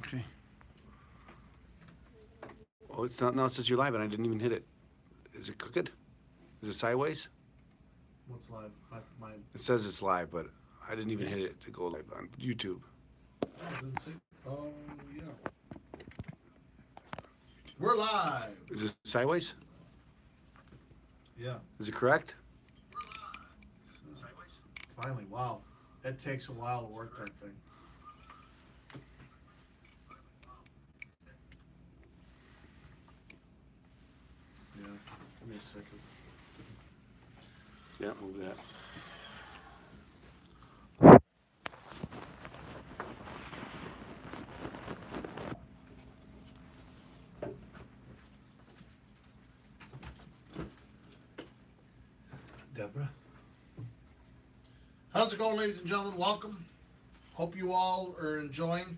Okay. Oh, it's not. Now it says you're live, and I didn't even hit it. Is it crooked? Is it sideways? What's live? My It says it's live, but I didn't even hit it to go live on YouTube. oh, it doesn't say. Oh yeah, we're live. Is it sideways? Yeah. Is it correct? Finally, wow. That takes a while to work that thing. Yeah. Give me a second. Yeah, move that. Deborah? How's it going, ladies and gentlemen? Welcome. Hope you all are enjoying.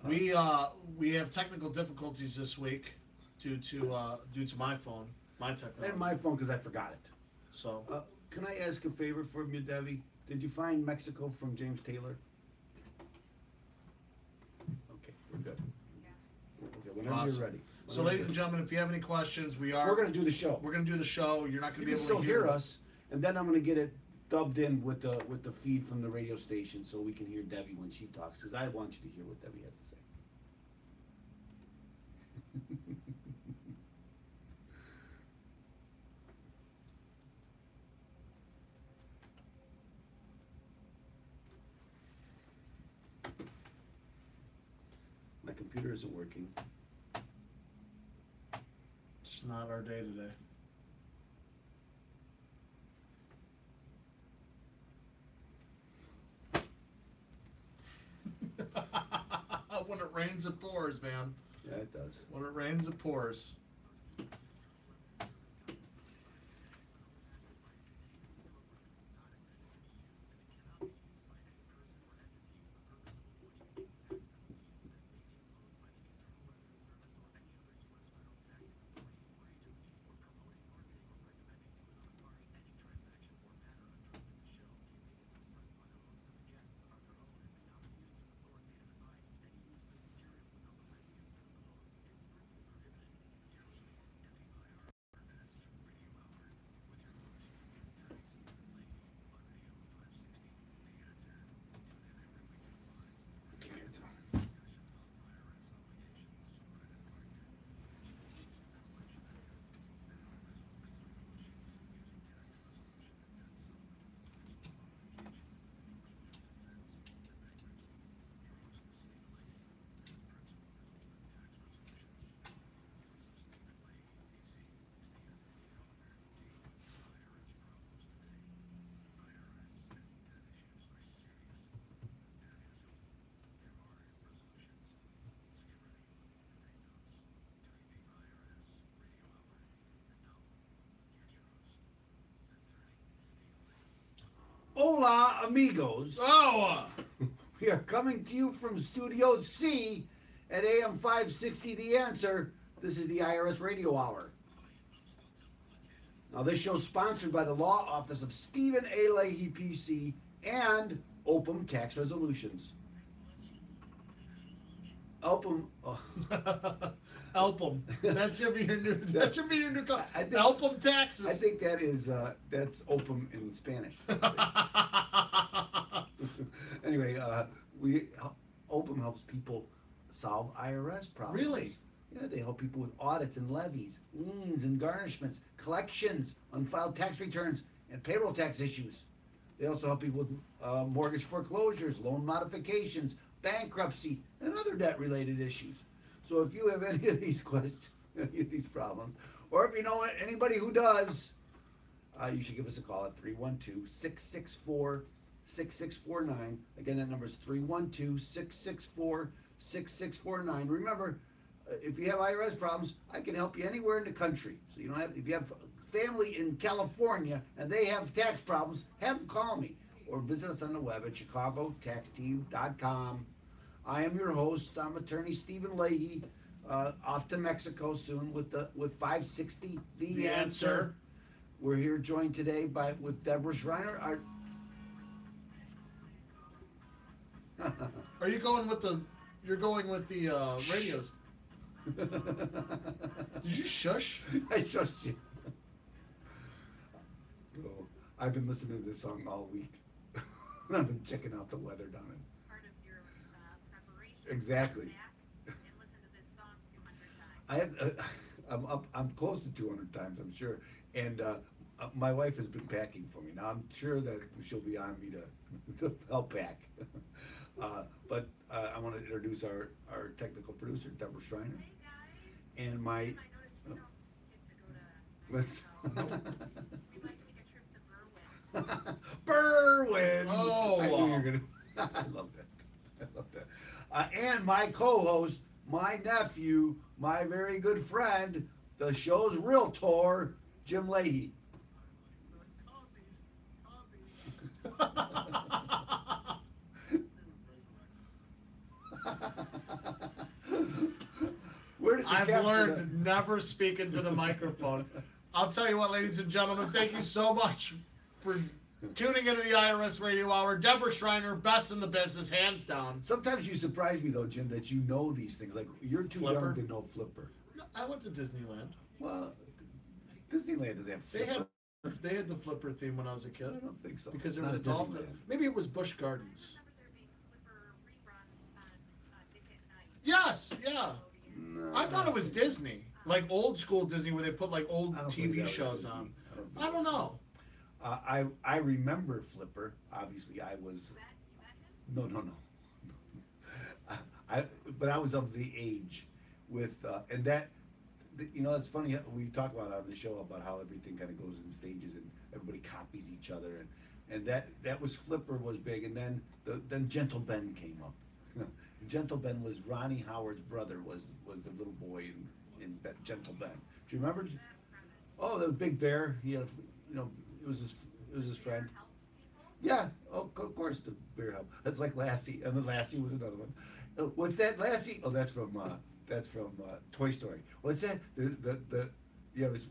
We have technical difficulties this week due to my phone, my I technology. had my phone because I forgot it. So Can I ask a favor from you, Debbie? Did you find Mexico from James Taylor? Okay, we're good. Okay, whenever Awesome. you're ready. So, ladies and gentlemen, if you have any questions, we're going to do the show. We're going to do the show. You're not going You to be can able to still hear us, and then I'm going to get it dubbed in with the feed from the radio station so we can hear Debbie when she talks, because I want you to hear what Debbie has to say. My computer isn't working. It's not our day today. When it rains, it pours, man. Yeah, it does. When it rains, it pours. Hola, amigos. Oh! We are coming to you from Studio C at AM 560 The Answer. This is the IRS Radio Hour. Now, this show is sponsored by the Law Office of Stephen A. Leahy, PC, and Opum Tax Resolutions. Opum. Elpum. That should be your new. That should be your new. I think- Elpum taxes. I think that is that's Opum in Spanish. Anyway, Opum helps people solve IRS problems. Really? Yeah, they help people with audits and levies, liens and garnishments, collections, unfiled tax returns, and payroll tax issues. They also help people with mortgage foreclosures, loan modifications, bankruptcy, and other debt-related issues. So if you have any of these questions, any of these problems, or if you know anybody who does, you should give us a call at 312-664-6649. Again, that number is 312-664-6649. Remember, if you have IRS problems, I can help you anywhere in the country. So you don't have, if you have family in California and they have tax problems, have them call me or visit us on the web at chicagotaxteam.com. I am your host. I'm attorney Stephen Leahy. Off to Mexico soon with 560 The Answer. We're here joined today with Deborah Schreiner. Are you going with the? You're going with the radios. Did you shush? I trust you. Oh, I've been listening to this song all week. I've been checking out the weather down in. Part of your preparation. Exactly. Come back and listen to this song 200 times. I'm close to 200 times, I'm sure. And my wife has been packing for me. Now I'm sure that she'll be on me to help pack. But I want to introduce our technical producer, Deborah Schreiner, Hey guys. and my. I noticed we don't get to go to Let's- Mexico. We might take a trip to Berwyn. Berwyn. Oh, I knew you were gonna. I love that. I love that. And my co-host, my nephew, my very good friend, the show's realtor, Jim Leahy. Where did you I've capture learned that? never speak into the microphone. I'll tell you what, ladies and gentlemen, thank you so much for tuning into the IRS Radio Hour. Deborah Schreiner, best in the business, hands down. Sometimes you surprise me though, Jim, that you know these things. Like you're too Flipper? young to know Flipper. I went to Disneyland. Well, Disneyland doesn't have They Flipper. had the Flipper theme when I was a I kid don't think so. because there Not was a at dolphin. Disneyland. Maybe it was Busch Gardens. Remember there being Flipper reruns on Nick at Night. Yes, yeah. No, I thought it was Disney, like old school Disney, where they put like old I don't believe TV that was shows Disney. on. I I don't know. I remember Flipper. Obviously, I was. You met him? No. But I was of the age with, and that, you know, it's funny, we talk about it on the show about how everything kind of goes in stages and everybody copies each other, and that was Flipper was big, and then Gentle Ben came up. Gentle Ben was Ronnie Howard's brother, was the little boy in Gentle Ben. Do you remember? Oh, the big bear. He had, you know, it was his friend. Helped people? Yeah, oh, of course the bear help. That's like Lassie, and then Lassie was another one. What's that, Lassie? Oh, that's from Toy Story. What's that? Yeah, it was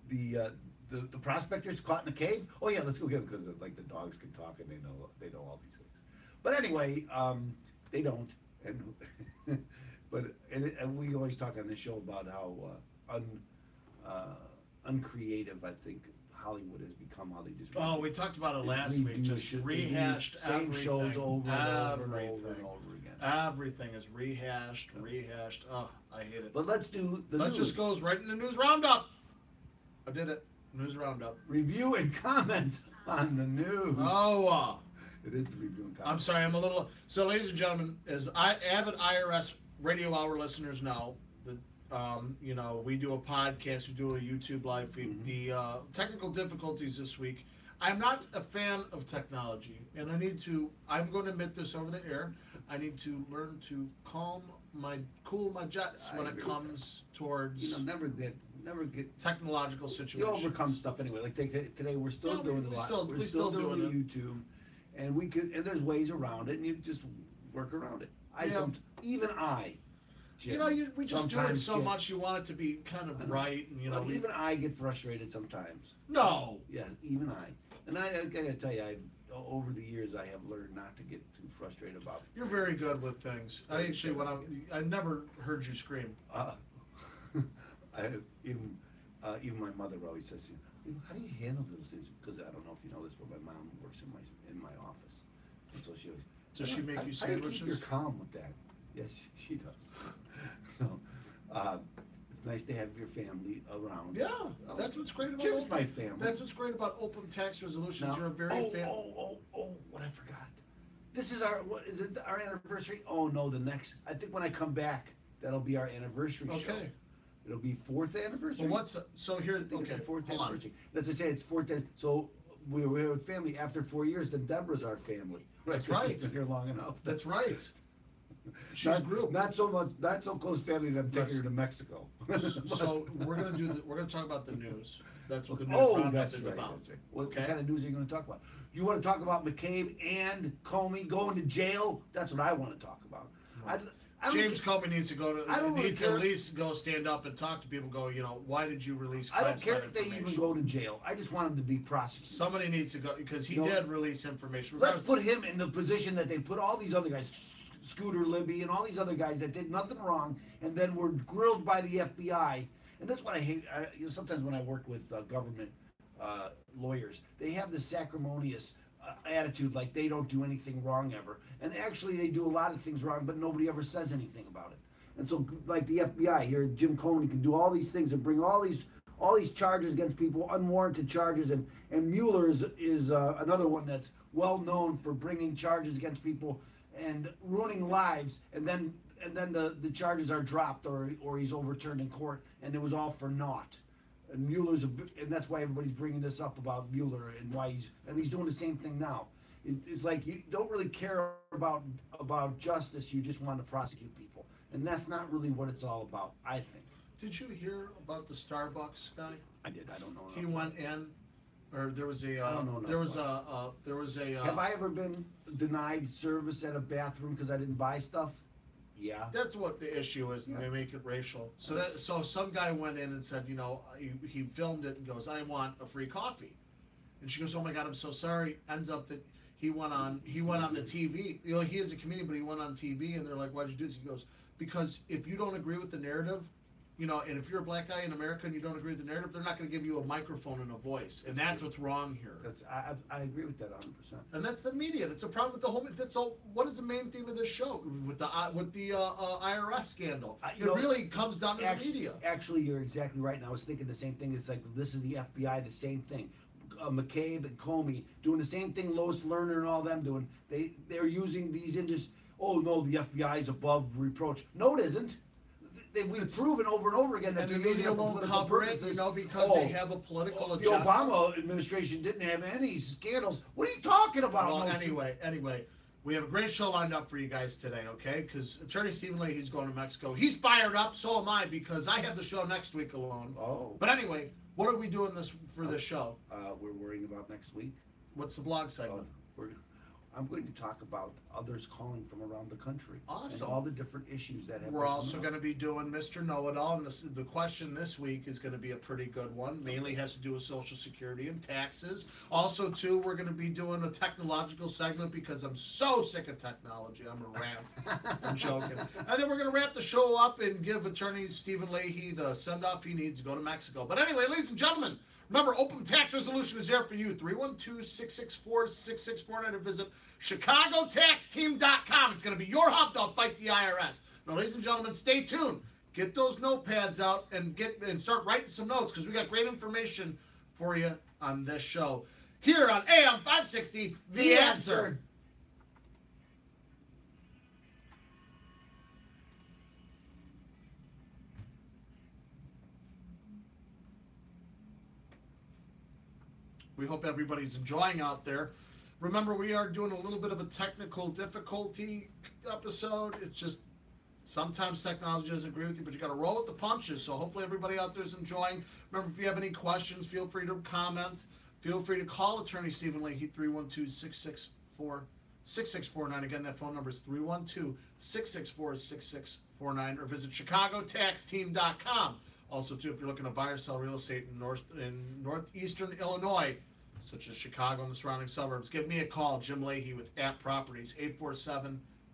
the prospectors caught in a cave. Oh yeah, let's go get them because like the dogs can talk and they know all these things. But anyway, they don't, and and we always talk on this show about how uncreative I think Hollywood has become, how they just Oh, we talked about it they last redo week. Just shit. They do rehashed same everything. shows over and over and over Everything. and over again. Everything is rehashed. Oh, I hate it. But let's do the Let's news. just goes right in the news roundup. I did it. News roundup. Review and comment on the news. Oh, It is the review and comment. I'm sorry. I'm a little. So, ladies and gentlemen, as avid IRS Radio Hour listeners know, that you know, we do a podcast, we do a YouTube live feed. Mhm. The technical difficulties this week. I'm not a fan of technology, and I'm going to admit this over the air. I need to learn to cool my jets I when it agree with comes towards You know, never get. technological You situations. overcome stuff anyway. Like today, we're still Yeah, doing we a lot. still- We're we still still doing doing YouTube, and there's ways around it, and you just work around it. Yeah. Even I. Jim, You know, we just do it sometimes so get- much. You want it to be kind of right, and you know. But even I get frustrated sometimes. No. Yeah, even I. And I gotta tell you, over the years, I have learned not to get too frustrated about. You're very good with things. I actually, I never heard you scream. Even my mother always says, how do you handle those things? Because I don't know if you know this, but my mom works in my office, and so she always. Does she make you How do you keep sandwiches? your calm with that? Yes, she does. So, it's nice to have your family around. Yeah, that's what's great about Jim's open. my family. That's what's great about open tax resolutions. Now- You're a very fan. What I forgot. This is what is it, our anniversary? Oh no, I think when I come back, that'll be our anniversary show. Okay. It'll be 4th anniversary. Well, so here? I think Okay, it's the 4th hold on. anniversary. As I say, it's 4th. So we're with family. After 4 years, then Deborah's our family. That's Because right. She's been here long enough. That's right. She's Not, grew. not so much. Not so close family that I'm Yes. taking her to Mexico. So we're gonna talk about the news. That's what the news Oh, roundup that's is right. about. That's right. What Okay. kind of news are you going to talk about? You want to talk about McCabe and Comey going to jail? That's what I want to talk about. I don't James ca- Comey needs to go I to don't really needs to care. at least go stand up and talk to people. Go, why did you release? I don't care classified if they even information? go to jail. I just want them to be prosecuted. Somebody needs to go because he No. did release information. Let's put him in the position that they put all these other guys, Scooter Libby and all these other guys that did nothing wrong, and then were grilled by the FBI. And that's what I hate. Sometimes when I work with government lawyers, they have this acrimonious attitude, like they don't do anything wrong ever. And actually, they do a lot of things wrong, but nobody ever says anything about it. And so, like the FBI here, Jim Comey can do all these things and bring all these charges against people, unwarranted charges. And Mueller is another one that's well known for bringing charges against people and ruining lives. And then the charges are dropped or he's overturned in court, and it was all for naught. And and that's why everybody's bringing this up about Mueller and why he's doing the same thing now. It's like you don't really care about justice. You just want to prosecute people, and that's not really what it's all about, I think. Did you hear about the Starbucks guy? I did. I don't know. He went in, or there was a I don't know there was enough a Have I ever been denied service at a bathroom because I didn't buy stuff? Yeah. That's what the issue is, and Yeah. they make it racial. So some guy went in and said, he filmed it and goes, "I want a free coffee," and she goes, "Oh my God, I'm so sorry." Ends up that he went on the TV. He is a comedian, but he went on TV, and they're like, "Why'd you do this?" He goes, "Because if you don't agree with the narrative, and if you're a black guy in America and you don't agree with the narrative, they're not going to give you a microphone and a voice, and that's what's wrong here." I agree with that 100%. And that's the media. That's a problem with the whole. That's all. What is the main theme of this show with the IRS scandal? It really comes down to the media. Actually, you're exactly right. And I was thinking the same thing. It's like this is the FBI, the same thing. McCabe and Comey doing the same thing. Lois Lerner and all them doing. They're using these industries. Oh no, the FBI is above reproach. No, it isn't. We've proven over and over again that And they're the using media it for won't political cover it, purposes. because they have a political The agenda. Obama administration didn't have any scandals. What are you talking about? Well, No, anyway, we have a great show lined up for you guys today, okay? Because Attorney Stephen Leahy, he's going to Mexico. He's fired up, so am I, because I have the show next week alone. Oh. But anyway, what are we doing for this show? We're worrying about next week. What's the blog segment? I'm going to talk about others calling from around the country. Awesome. And all the different issues that have. We're also going to be doing Mr. Know-It-All, and the question this week is going to be a pretty good one. Mainly has to do with Social Security and taxes. Also, too, we're going to be doing a technological segment because I'm so sick of technology. I'm a rant. I'm joking. And then we're going to wrap the show up and give Attorney Stephen Leahy the send-off he needs to go to Mexico. But anyway, ladies and gentlemen, remember, Open Tax Resolution is there for you. 312-664-6649, or visit ChicagoTaxTeam.com. It's going to be your hub to fight the IRS. Now, ladies and gentlemen, stay tuned. Get those notepads out and start writing some notes, because we got great information for you on this show. Here on AM 560, The Answer. We hope everybody's enjoying out there. Remember, we are doing a little bit of a technical difficulty episode. It's just sometimes technology doesn't agree with you, but you got to roll with the punches. So hopefully everybody out there is enjoying. Remember, if you have any questions, feel free to comment. Feel free to call Attorney Stephen Leahy, 312-664-6649. Again, that phone number is 312-664-6649, or visit ChicagoTaxTeam.com. Also, too, if you're looking to buy or sell real estate in northeastern Illinois, such as Chicago and the surrounding suburbs, give me a call, Jim Leahy with App Properties,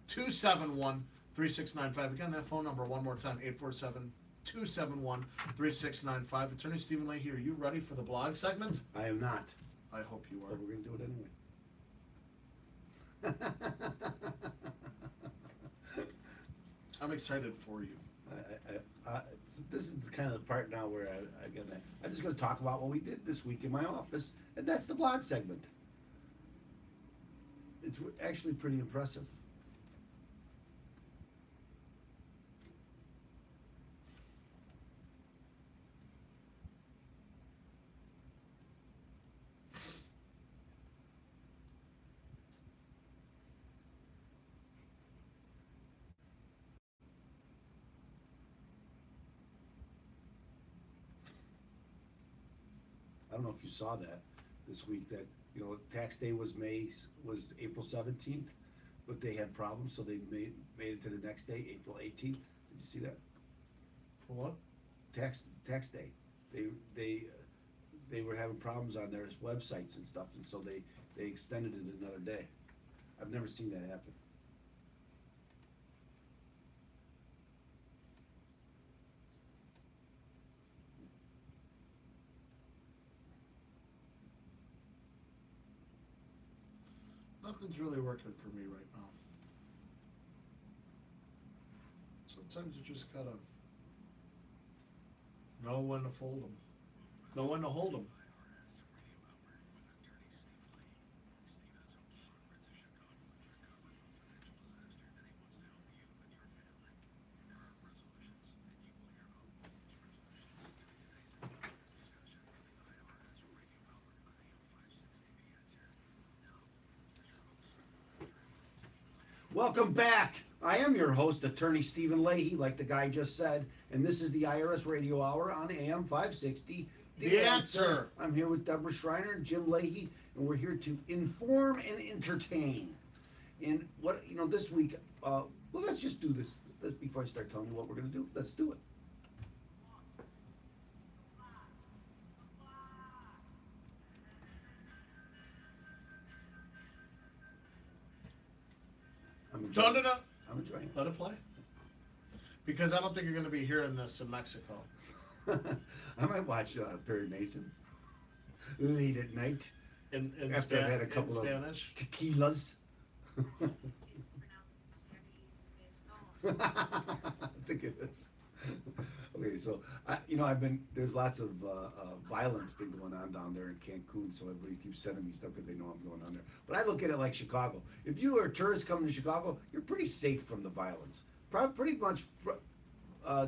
847-271-3695. Again, that phone number one more time, 847-271-3695. Attorney Stephen Leahy, are you ready for the blog segment? I am not. I hope you are. But we're going to do it anyway. I'm excited for you. This is the kind of part now where I'm just going to talk about what we did this week in my office, and that's the blog segment. It's actually pretty impressive. I don't know if you saw that this week, that tax day was April 17th. but they had problems, so they made it to the next day, April 18th. Did you see that? For what? Tax day. They were having problems on their websites and stuff, and so they extended it another day. I've never seen that happen. Nothing's really working for me right now. Sometimes you just gotta know when to fold them, know when to hold them. Welcome back. I am your host, Attorney Stephen Leahy, like the guy just said, and this is the IRS Radio Hour on AM 560. The Answer. I'm here with Deborah Schreiner and Jim Leahy, and we're here to inform and entertain. And what, this week, well, let's just do this. Before I start telling you what we're going to do, let's do it. I'm enjoying it. I'm enjoying it. Let it play. Because I don't think you're going to be hearing this in Mexico. I might watch Perry Mason late at night In after I've had a couple of Spanish. tequilas. It's pronounced I think it is. Okay, so there's lots of violence been going on down there in Cancun, so everybody keeps sending me stuff because they know I'm going on there. But I look at it like Chicago. If you are a tourist coming to Chicago, you're pretty safe from the violence. Pretty much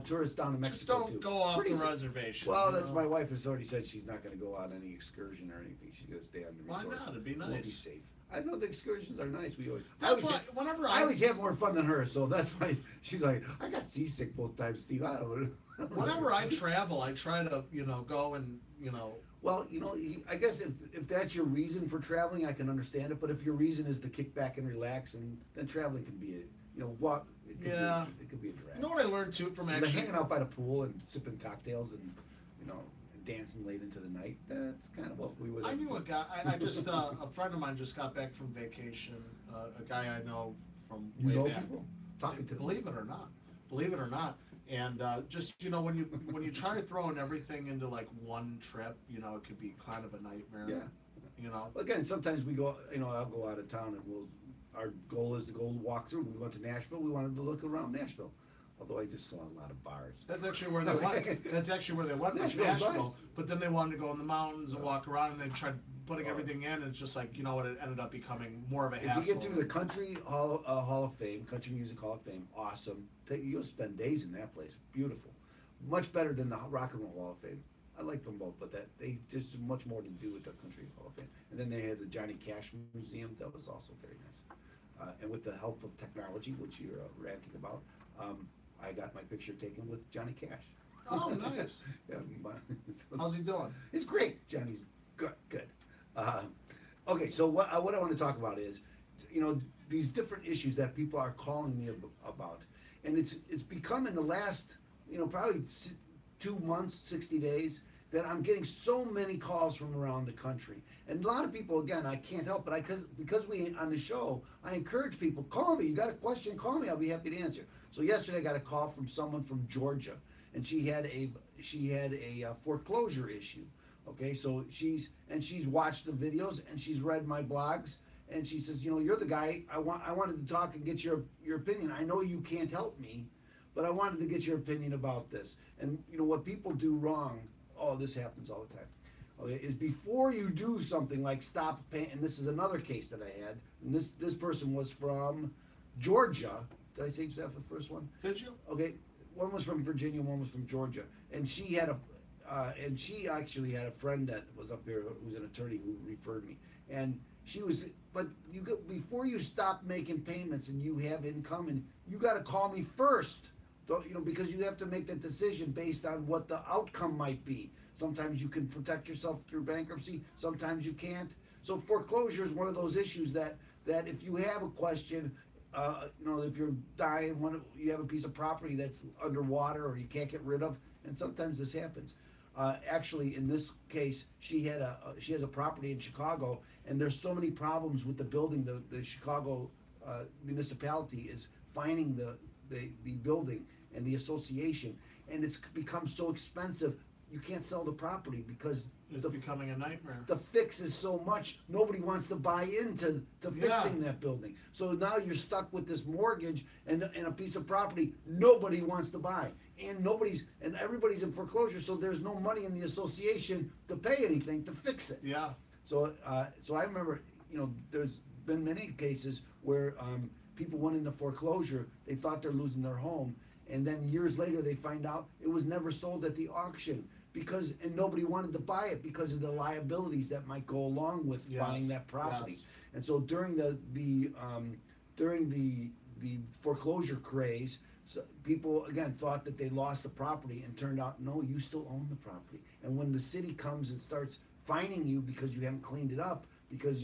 tourists down in Mexico Just don't too. go off Pretty the safe. reservation. Well, you that's know? my wife has already said she's not going to go on any excursion or anything. She's going to stay on the Why resort. not? It'd be We'll be nice. safe. I know the excursions are nice. That's why whenever I always have more fun than her, so that's why she's like, I got seasick both times, Steve. Whenever I travel, I try to, go and, Well, I guess if that's your reason for traveling, I can understand it. But if your reason is to kick back and relax, and then traveling can be walk. It could Yeah. It could be a drag. You know what I learned too from But actually hanging out by the pool and sipping cocktails and dancing late into the night. That's kind of what we would. I knew a guy. I just a friend of mine just got back from vacation. A guy I know from You way know back. people talking to them. Believe it or not, and just when you try throwing everything into like one trip, it could be kind of a nightmare. Yeah. Again, sometimes we go. I'll go out of town and our goal is to go walk through. We went to Nashville. We wanted to look around Nashville. Although I just saw a lot of bars. That's actually where they went. That's actually where they went. Was Nashville's Nashville. nice. But then they wanted to go in the mountains and walk around, and they tried putting Oh. everything in. And it's just like, what? It ended up becoming more of a If hassle. you get through the Country Hall of Fame, Country Music Hall of Fame, awesome. You'll spend days in that place. Beautiful. Much better than the Rock and Roll Hall of Fame. I like them both, but they just much more to do with the Country Hall of Fame. And then they had the Johnny Cash Museum. That was also very nice. And with the help of technology, which you're ranting about, I got my picture taken with Johnny Cash. Oh, nice. Yeah, How's he doing? It's great. Johnny's good. Okay, so what I want to talk about is, these different issues that people are calling me about, and it's become in the last, probably 2 months, 60 days, that I'm getting so many calls from around the country. And a lot of people, again, I can't help it, because we on the show, I encourage people, call me. You got a question, call me. I'll be happy to answer. So yesterday I got a call from someone from Georgia, and she had a foreclosure issue. Okay, so she's watched the videos and she's read my blogs, and she says, you're the guy I wanted to talk and get your opinion. I know you can't help me, but I wanted to get your opinion about this. And what people do wrong. Oh, this happens all the time. Okay, is before you do something like stop paying, and this is another case that I had, and this person was from Georgia. Did I say that for the first one? Did you? Okay, one was from Virginia, one was from Georgia, and she actually had a friend that was up here who was an attorney who referred me, and but before you stop making payments and you have income, and you got to call me first. Because you have to make that decision based on what the outcome might be. Sometimes you can protect yourself through bankruptcy, sometimes you can't. So foreclosure is one of those issues that if you have a question, if you're dying, you have a piece of property that's underwater or you can't get rid of, and sometimes this happens. Actually, in this case, she has a property in Chicago, and there's so many problems with the building. The Chicago municipality is fining the building and the association, and it's become so expensive you can't sell the property because It's becoming a nightmare. the fix is so much, nobody wants to buy into fixing that building. So now you're stuck with this mortgage and a piece of property nobody wants to buy. And everybody's in foreclosure, so there's no money in the association to pay anything to fix it. Yeah. So I remember, there's been many cases where people went into foreclosure, they thought they're losing their home, and then years later they find out it was never sold at the auction. And nobody wanted to buy it because of the liabilities that might go along with buying that property. Yes. And so during the foreclosure craze, people again thought that they lost the property, and turned out no, you still own the property. And when the city comes and starts fining you because you haven't cleaned it up, because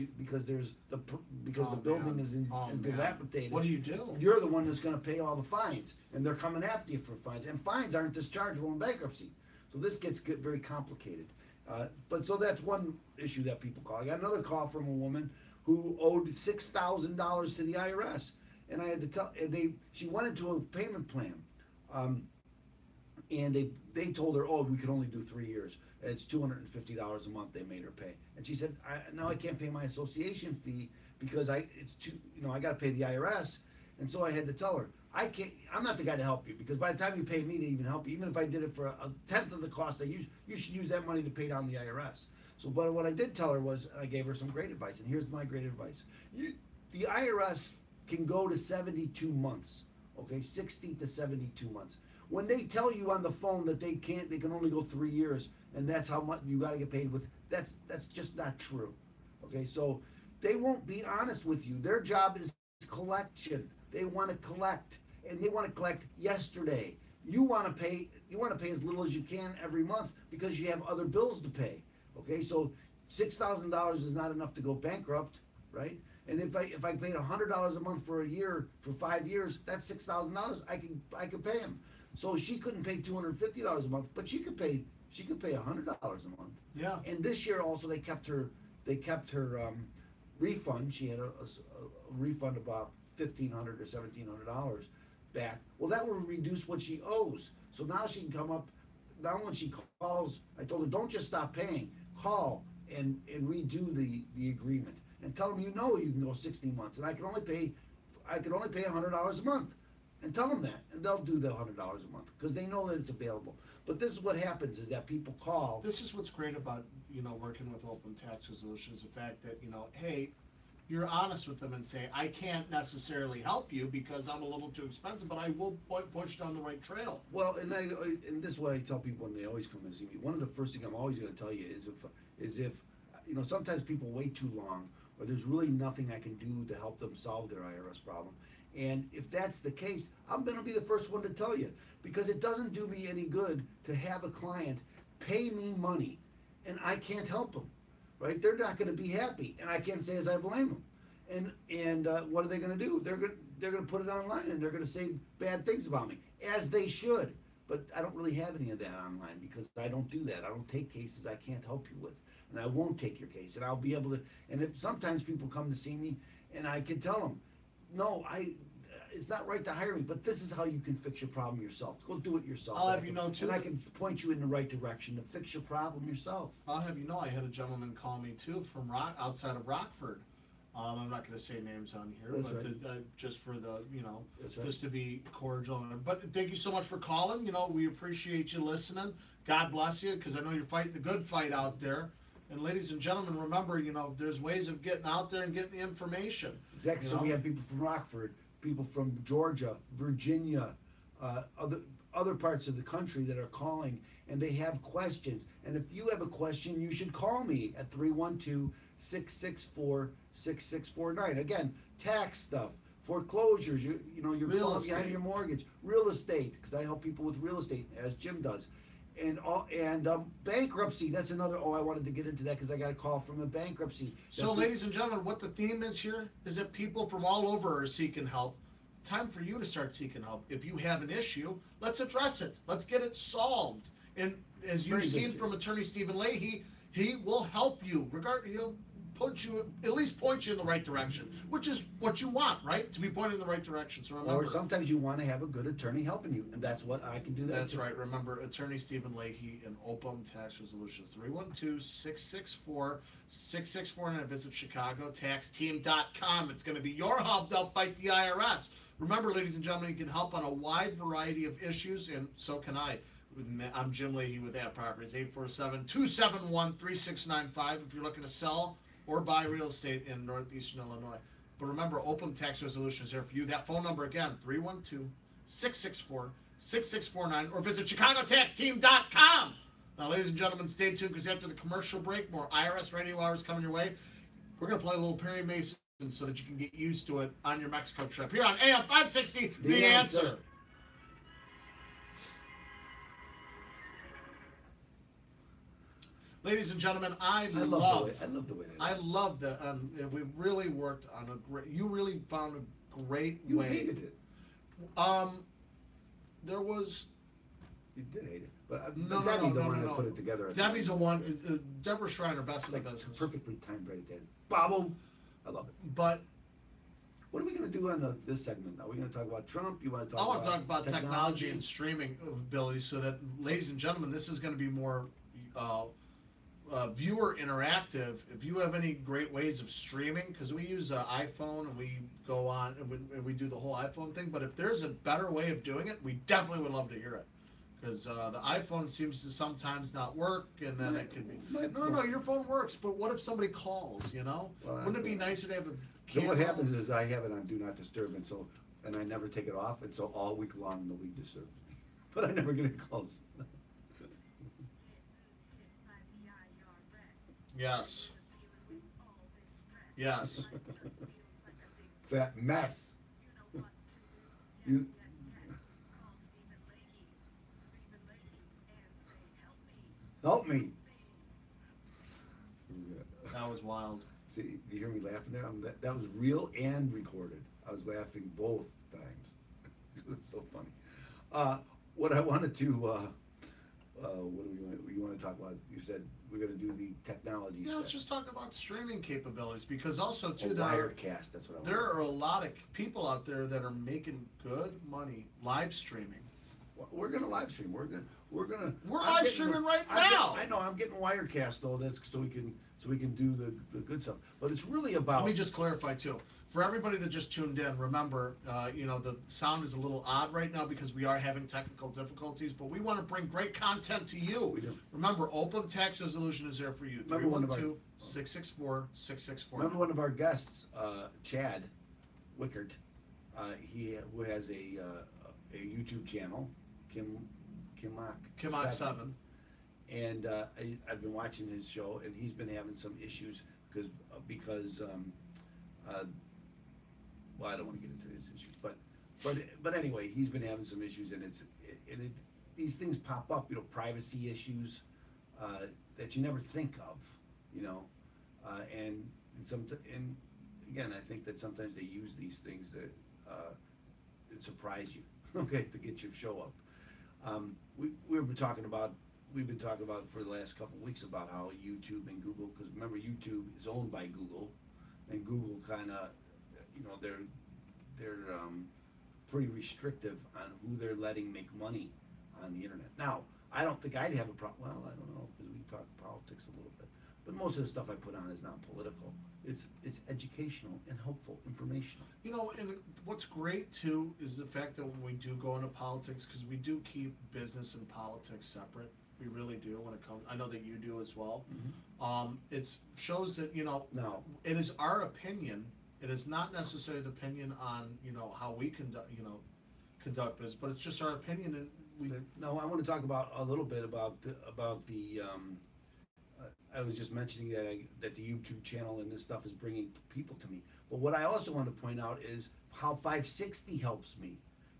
the building is dilapidated, What do you do? you're the one that's going to pay all the fines, and they're coming after you for fines. And fines aren't dischargeable in bankruptcy. So this gets very complicated. So that's one issue that people call. I got another call from a woman who owed $6,000 to the IRS, and I had to tell. She went into a payment plan, and they told her, oh, we could only do 3 years. It's $250 a month they made her pay, and she said, now I can't pay my association fee because I got to pay the IRS, and so I had to tell her, I'm not the guy to help you, because by the time you pay me to even help you, even if I did it for a tenth of the cost you should use that money to pay down the IRS. So, but what I did tell her was, I gave her some great advice, and here's my great advice. The IRS can go to 72 months, okay, 60 to 72 months. When they tell you on the phone that they can only go 3 years, and that's how much you got to get paid with, that's just not true, okay? So they won't be honest with you. Their job is collection. They want to collect, and they want to collect yesterday. You want to pay as little as you can every month because you have other bills to pay. Okay, so $6,000 is not enough to go bankrupt, right? And if I paid $100 a month for a year for 5 years, that's $6,000. I can pay him. So she couldn't pay $250 a month, but she could pay $100 a month. Yeah. And this year also they kept her refund. She had a refund about $1,500 or $1,700 back. Well, that will reduce what she owes. So now she can come up. Now when she calls, I told her, don't just stop paying. Call and redo the agreement and tell them you can go 60 months, and I can only pay $100 a month, and tell them that, and they'll do the $100 a month because they know that it's available. But this is what happens: is that people call. This is what's great about working with Open Tax Resolution, is the fact that hey, you're honest with them and say, I can't necessarily help you because I'm a little too expensive, but I will push down the right trail. Well, and this is what I tell people when they always come and see me. One of the first things I'm always going to tell you is if sometimes people wait too long, or there's really nothing I can do to help them solve their IRS problem. And if that's the case, I'm going to be the first one to tell you, because it doesn't do me any good to have a client pay me money and I can't help them. Right? They're not going to be happy, and I can't say as I blame them. And what are they going to do? They're going to put it online, and they're going to say bad things about me, as they should. But I don't really have any of that online because I don't do that. I don't take cases I can't help you with, and I won't take your case. And I'll be able to. And if sometimes people come to see me, and I can tell them, no, it's not right to hire me, but this is how you can fix your problem yourself. Go do it yourself. I'll have you know, too. And I can point you in the right direction to fix your problem yourself. I'll have you know, I had a gentleman call me too from outside of Rockford. I'm not going to say names on here, That's but right. just for the, That's right. just to be cordial. But thank you so much for calling. We appreciate you listening. God bless you, because I know you're fighting the good fight out there. And ladies and gentlemen, remember, there's ways of getting out there and getting the information. Exactly. So we have people from Rockford, people from Georgia, Virginia, other parts of the country that are calling, and they have questions. And if you have a question, you should call me at 312-664-6649. Again, tax stuff, foreclosures, you're Real falling behind estate. your mortgage, real estate, because I help people with real estate, as Jim does. and bankruptcy. That's another. Oh, I wanted to get into that because I got a call from a bankruptcy. So, ladies and gentlemen, what the theme is here is that people from all over are seeking help. Time for you to start seeking help. If you have an issue, let's address it. Let's get it solved. And as Very you've good, seen Jim. from Attorney Stephen Leahy, he will help you. He'll at least point you in the right direction, which is what you want, right? To be pointed in the right direction. So remember, Or sometimes you want to have a good attorney helping you, and that's what I can do. That that's too. right. Remember, Attorney Stephen Leahy and OPM Tax Resolutions, 312-664-6649. Visit ChicagoTaxTeam.com. It's going to be your hub. They'll fight the IRS. Remember, ladies and gentlemen, you can help on a wide variety of issues, and so can I. I'm Jim Leahy with Ad Properties, 847-271-3695 if you're looking to sell or buy real estate in Northeastern Illinois. But remember, OPM Tax Resolution is there for you. That phone number again, 312-664-6649, or visit ChicagoTaxTeam.com. Now, ladies and gentlemen, stay tuned because after the commercial break, more IRS radio hours coming your way. We're going to play a little Perry Mason so that you can get used to it on your Mexico trip. Here on AM 560, The Answer. Ladies and gentlemen, I love the way that I is. love that. We really worked on a great. You really found a great You way. hated it. There was You did hate it, but No, Debbie, no, the no, one no, that no. put it together. Debbie's the one. Deborah Schreiner, best It's in like the business. perfectly timed right at that. Bob, I love it. But What are we going to do on this segment? Are we going to talk about Trump? You want to I talk want to talk about technology and streaming abilities, so that, ladies and gentlemen, this is going to be more viewer interactive. If you have any great ways of streaming, because we use an iPhone and we go on and we do the whole iPhone thing, but if there's a better way of doing it, we definitely would love to hear it. Because the iPhone seems to sometimes not work, and then it could be no, your phone works, but what if somebody calls? Well, Wouldn't it be nicer to have a So what camera? happens is I have it on Do Not Disturb, and I never take it off, and so all week long nobody disturbs me. But I never get any calls. Yes. Yes. That mess. You- Help me. That was wild. See, you hear me laughing there? That was real and recorded. I was laughing both times. It was so funny. What I wanted to, what do you want to talk about? You said we're going to do the technology Yeah, stuff. let's just talk about streaming capabilities, because also Oh, too Wirecast, that's what I want. there are a lot of people out there that are making good money live streaming. We're gonna live stream. We're gonna. We're I'm live getting- streaming right I'm getting- now. I know. I'm getting Wirecast though. That's so we can do the good stuff. But it's really about. Let me just clarify too. For everybody that just tuned in, remember, the sound is a little odd right now because we are having technical difficulties, but we want to bring great content to you. We do. Remember, OPM Tax Resolution is there for you. Remember one of our- 312-664-6649. Remember one of our guests, Chad Wickert. He who has a YouTube channel, Kimok 7. And I've been watching his show, and he's been having some issues because well, I don't want to get into his issues, but anyway, he's been having some issues, and these things pop up, privacy issues that you never think of, and again, I think that sometimes they use these things that surprise you, okay, to get your show up. We've been talking about for the last couple of weeks about how YouTube and Google, because remember YouTube is owned by Google, and Google kind of, they're pretty restrictive on who they're letting make money on the internet. Now, I don't think I'd have a problem. Well, I don't know, because we talk politics a little bit, but most of the stuff I put on is not political. It's educational and helpful, informational. And what's great too is the fact that when we do go into politics, because we do keep business and politics separate. We really do when it comes. I know that you do as well. It shows that Now, it is our opinion. It is not necessarily the opinion on how we conduct business, but it's just our opinion, and we. now I want to talk about a little bit about the. I was just mentioning that the YouTube channel and this stuff is bringing people to me. But what I also want to point out is how 560 helps me,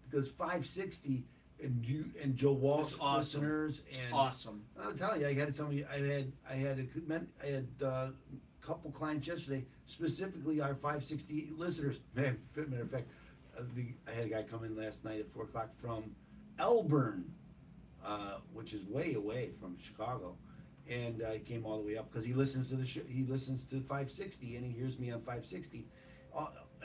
because 560 and you and Joe Walsh It's awesome. listeners, It's and awesome. I'm telling you, I had a couple clients yesterday, specifically our 560 listeners. Man, matter of fact, I had a guy come in last night at 4 o'clock from Elburn, which is way away from Chicago, and he came all the way up because he listens to the show, he listens to 560, and he hears me on 560,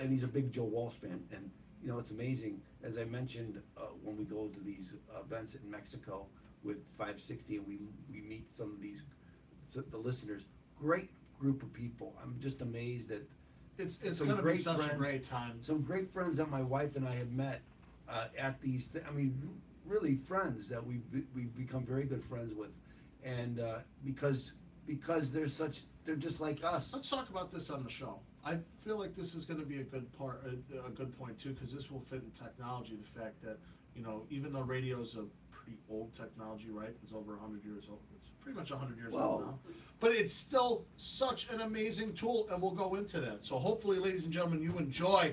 and he's a big Joe Walsh fan, and you know it's amazing. As I mentioned, when we go to these events in Mexico with 560, and we meet some of the listeners, great group of people. I'm just amazed at It's some going to be great such a friends. great time. some great friends that my wife and I have met at these. I mean, really friends that we've become very good friends with, and because they're just like us. Let's talk about this on the show. I feel like this is going to be a good point too, because this will fit in technology. The fact that, you know, even though radio is a pretty old technology, right? It's over 100 years old. It's pretty much 100 years old now. But it's still such an amazing tool, and we'll go into that. So hopefully, ladies and gentlemen, you enjoy.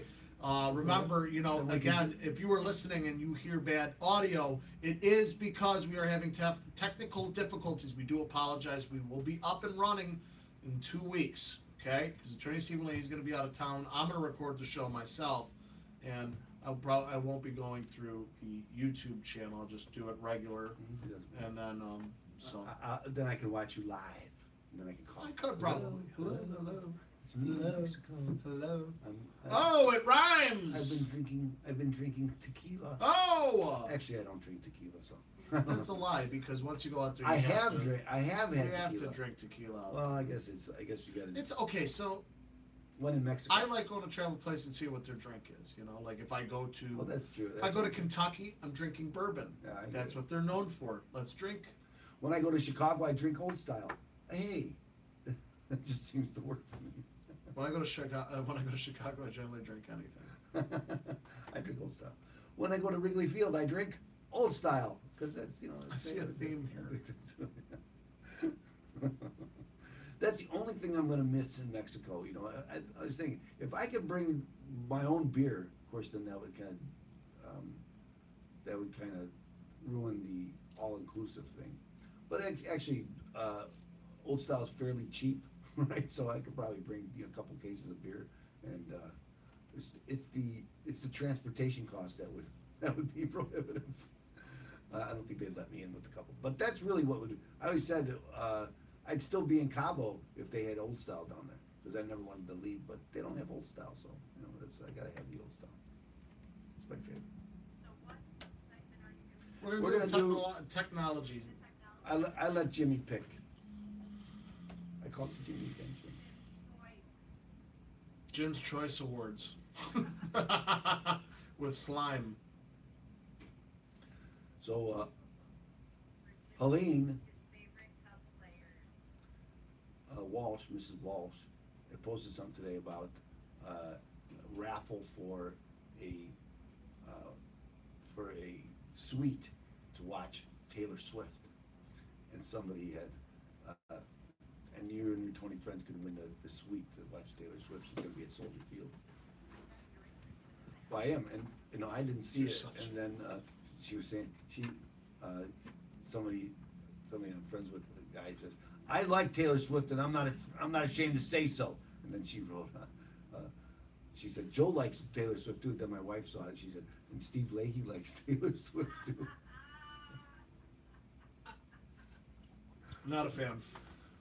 Remember, you know, again, if you are listening and you hear bad audio, it is because we are having technical difficulties. We do apologize. We will be up and running in 2 weeks, okay? Because Attorney Stephen Leahy is going to be out of town. I'm going to record the show myself, and I won't be going through the YouTube channel. I'll just do it regular, and then Then I can watch you live. And then I can call. I could probably. Hello. It's me in Hello. Mexico. Hello. I'm- Oh, it rhymes. I've been drinking tequila. Oh, Actually, I don't drink tequila, so. that's a lie, because once you go out there, I you have to, I have had you have tequila. to drink tequila. out Well, there. I guess you gotta. It's okay. So One in Mexico. I like going to travel places and see what their drink is. You know, like if I go to Well, that's true. if I go to Kentucky, I'm drinking bourbon. Yeah, I get That's it. what they're known for. Let's drink. When I go to Chicago, I drink Old Style. Hey, that just seems to work for me. When I go to Chicago, I generally drink anything. I drink Old Style. When I go to Wrigley Field, I drink Old Style because that's I see a theme here. That's the only thing I'm gonna miss in Mexico. You know, I was thinking if I could bring my own beer, of course, then that would kind of ruin the all-inclusive thing. But actually, Old Style is fairly cheap, right? So I could probably bring a couple cases of beer, and it's the transportation cost that would be prohibitive. I don't think they'd let me in with a couple, but that's really what would. I always said I'd still be in Cabo if they had Old Style down there, because I never wanted to leave, but they don't have Old Style, so I gotta have the Old Style. It's my favorite. So what segment are you doing? We're We're going to gonna do technology. Technology I let Jimmy pick. I call it Jimmy Benjamin. choice. Jim's Choice Awards with slime. So Helene His favorite Cub players. Walsh, Mrs. Walsh, had posted something today about a raffle for a suite to watch Taylor Swift, and somebody had, and you and your 20 friends could win the suite to watch Taylor Swift. She's gonna be at Soldier Field. Well, I am, and I didn't see You're it, such- and then she was saying somebody I'm friends with, the guy says, I like Taylor Swift, and I'm not ashamed to say so. And then she wrote, she said, Joe likes Taylor Swift too. Then my wife saw it. She said, and Steve Leahy likes Taylor Swift too. Not a fan.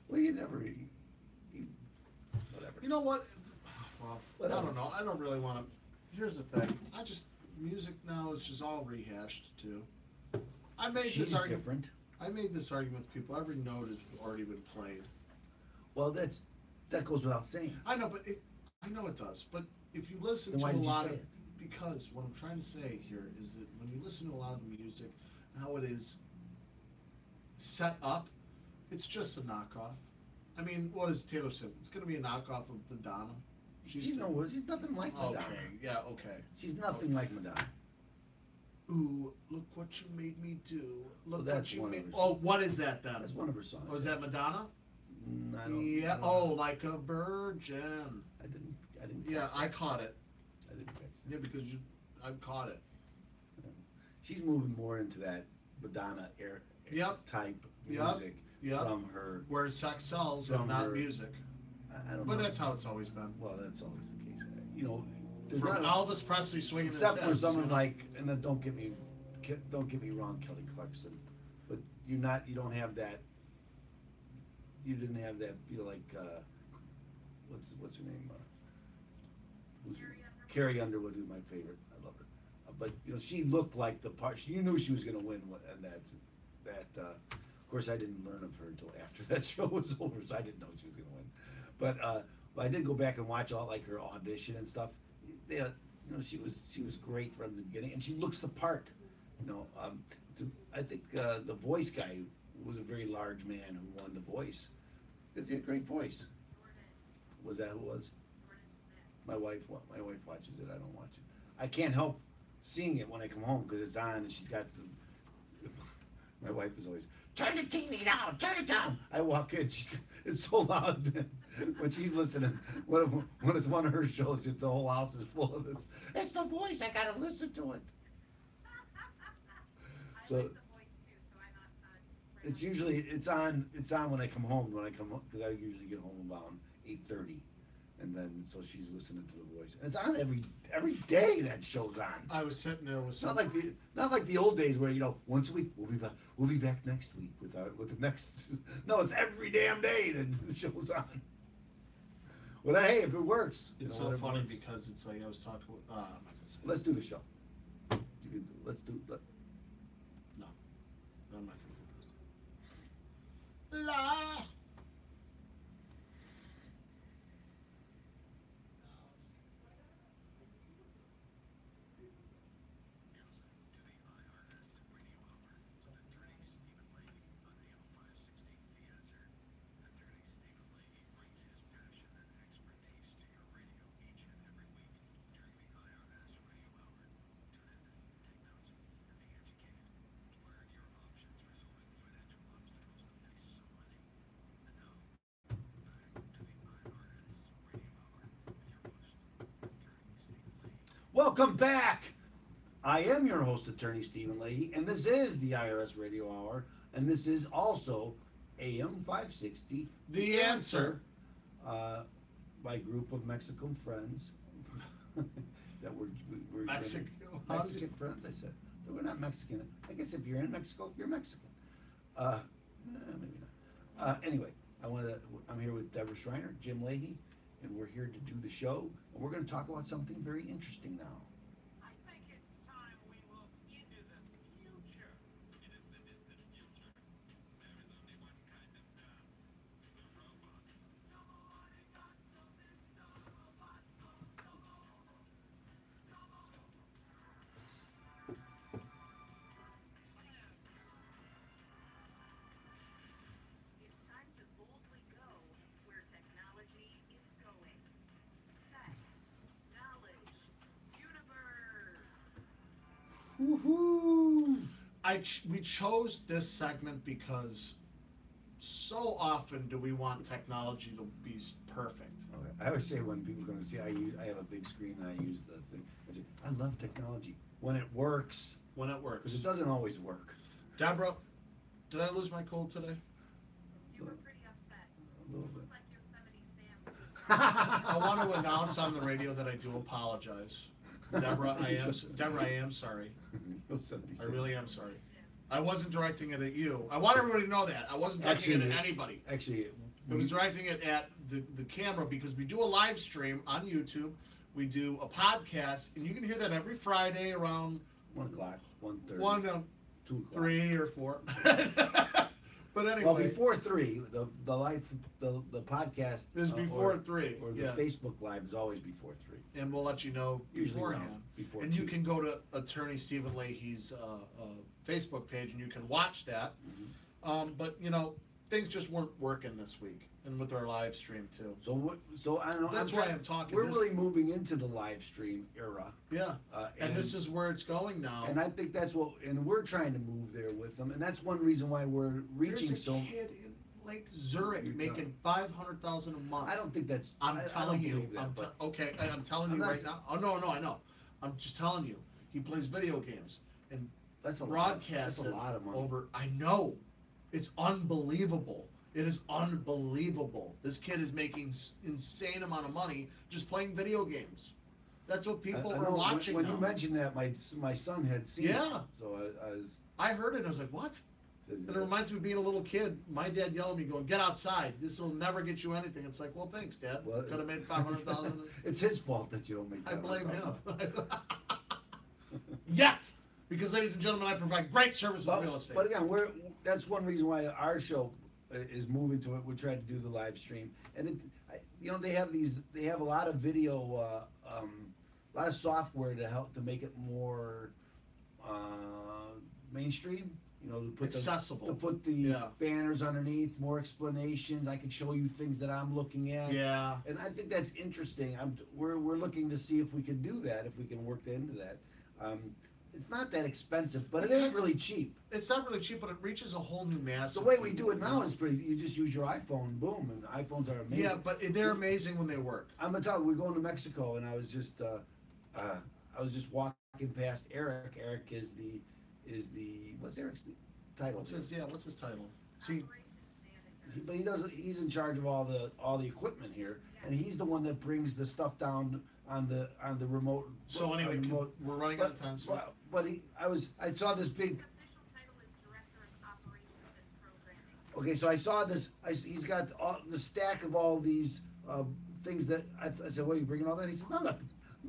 Well, you never, whatever. You know what? Well, Whatever. I don't know. I don't really want to. Here's the thing. Music now is just all rehashed too. I made She's this argument. different. I made this argument with people. Every note has already been played. Well, that goes without saying. I know, but I know it does. But if you listen Then to why a did you lot say of, it? because what I'm trying to say here is that when you listen to a lot of the music, how it is set up, it's just a knockoff. I mean, what is Taylor Swift? It's going to be a knockoff of Madonna. She's nothing like Madonna. Okay, yeah, okay. She's nothing like Madonna. Ooh, look what you made me do. Look Well, what that's you one of made. her Oh, songs. what is that then? That's one of her songs. Oh, is that Madonna? I don't. Yeah. I don't Oh, know. like a virgin. I didn't. Yeah, catch I that. caught it. I didn't catch Yeah, because I caught it. that. she's moving more into that Madonna air Yep. type Yep. music Yep. from her. Where sex sells From and not her- music. I don't But know. that's how it's always been. Well, that's always the case. You know, there's From not- Elvis Presley swinging except his for hips, someone you know? like, and then don't get me wrong, Kelly Clarkson, but you don't have that. You didn't have that. You like, what's her name? Who's Carrie Underwood. Carrie Underwood, who's my favorite. I love her. But you know, she looked like the part. You knew she was going to win, and that. Of course, I didn't learn of her until after that show was over, so I didn't know she was going to win. But I did go back and watch all like her audition and stuff. Yeah, you know, she was great from the beginning, and she looks the part. You know, I think the voice guy was a very large man who won the voice because he had a great voice. Jordan, Was that who it was? Jordan Smith. My wife watches it. I don't watch it. I can't help seeing it when I come home because it's on and she's got the. My wife is always turn the TV down, turn it down. I walk in, it's so loud when she's listening. When it's one of her shows, the whole house is full of this. It's the voice. I gotta listen to it. I So- like the voice too, so I'm not. It's usually it's on when I come home because I usually get home about 8:30, and then so she's listening to the voice. And it's on every day that show's on. I was sitting there with It's not like the old days where once a week we'll be back next week with the next. No, it's every damn day that the show's on. Well, hey, if it works, It's know, so whatever funny works. because it's like I was talking with. I'm not gonna say. Let's do the show. No, I'm not gonna do this. La. Welcome back. I am your host, Attorney Stephen Leahy, and this is the IRS Radio Hour, and this is also AM 560. The Answer. My group of Mexican friends that we're Mexican. Mexican friends. I said we're not Mexican. I guess if you're in Mexico, you're Mexican. Maybe not. Anyway, I'm here with Deborah Schreiner, Jim Leahy, and we're here to do the show. And we're going to talk about something very interesting now. I think it's time we look into the future. It is the distant future. There is only one kind of death. The robots. Nobody got to miss the robot. It's time to boldly go where technology is going. Tech, knowledge, universe. Woohoo! We chose this segment because so often do we want technology to be perfect. Okay. I always say when people come to see, I have a big screen and I use the thing. I say, I love technology when it works, When it works. because it doesn't always work. Deborah, did I lose my cold today? You were pretty upset. A little You bit. look like Yosemite Sam. I want to announce on the radio that I do apologize. Deborah, I am sorry. I really am sorry. I wasn't directing it at you. I want everybody to know that. I wasn't directing it at anybody. Actually, I was directing it at the camera because we do a live stream on YouTube. We do a podcast, and you can hear that every Friday around 1 o'clock, 1:30, 1, 2 o'clock. 3, or 4. But anyway, Well, before 3, the podcast is before or, 3. or the Yeah, Facebook Live is always before 3. and we'll let you know Usually beforehand. around before And 2. you can go to Attorney Stephen Leahy's Facebook page, and you can watch that. Mhm. But things just weren't working this week, and with our live stream too. So I don't know. That's why I'm talking. We're There's- really moving into the live stream era. Yeah, and this is where it's going now. And I think and we're trying to move there with them, and that's one reason why we're reaching There's a so. kid in Lake Zurich You're making $500,000 a month. I don't think that's. I'm I telling don't you. believe that, but Okay, I'm telling I'm you not right now. Oh no, I know. I'm just telling you. He plays video games, and That's a broadcasted lot of money. over. I know, it's unbelievable. It is unbelievable. This kid is making insane amount of money just playing video games. That's what people I are know, watching when now. you mentioned that, my son had seen Yeah. it. So I was. I heard it and I was like, what? And it reminds me of being a little kid. My dad yelled at me, going, "Get outside. This will never get you anything." It's like, well, thanks, Dad. Well, Could have made 500,000. It's his fault that you don't make. I blame him. $500,000. Yet, because, ladies and gentlemen, I provide great service with real estate. But again, that's one reason why our show is moving to it. We try to do the live stream, and they have a lot of video, a lot of software to help to make it more mainstream. You know, to put Accessible. to put the Yeah. banners underneath, more explanations. I can show you things that I'm looking at. Yeah. And I think that's interesting. We're looking to see if we can do that, if we can work into that. It's not that expensive, but it ain't really cheap. It's not really cheap, but it reaches a whole new mass. The of way we people, do it now you know? is pretty. You just use your iPhone, boom, and iPhones are amazing. Yeah, but they're amazing when they work. I'm gonna tell you, we're going to Mexico, and I was just walking past Eric. Eric is the what's Eric's title? What's his title? See, But he's in charge of all the equipment here, and he's the one that brings the stuff down on the remote. so anyway, we're running out of time. So But I saw this big. His official title is Director of Operations and Programming. Okay, so I saw this. He's got the stack of all these things that I said, "Well, you bringing all that?" He says, "I'm not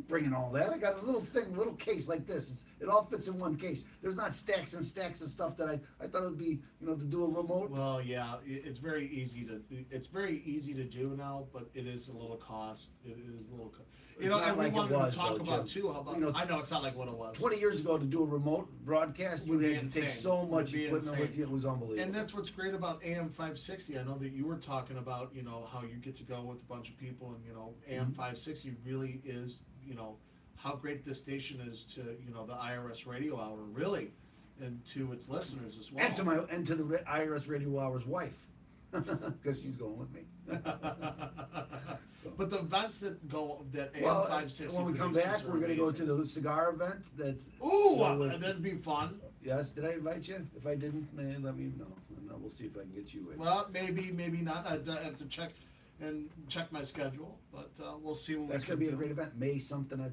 bringing all that. I got a little case like this. It all fits in one case. There's not stacks and stacks of stuff that I thought it would be, to do a remote." well, yeah, it's very easy to do now, but it is a little cost. It is a little. It's not And we like it wanted was, to talk though, about Jim. too. How about? You know, I know it's not like what it was. 20 years ago, to do a remote broadcast, you Would be had to take insane. so Would much be equipment insane. with you. It was unbelievable. And that's what's great about AM 560. I know that you were talking about, how you get to go with a bunch of people, and AM Mm-hmm. 560 really is, how great this station is to, the IRS Radio Hour, really, and to its listeners as well. and to the IRS Radio Hour's wife, because she's going with me. But the events that AM Well, 560 when we come produces back, are we're gonna go amazing. to the cigar event. That's Ooh, so with- that'd be fun. Yes, did I invite you? If I didn't, let me know. And we'll see if I can get you in. Well, maybe not. I'd have to check my schedule, but we'll see what That's we gonna can be a do. great event. May something. I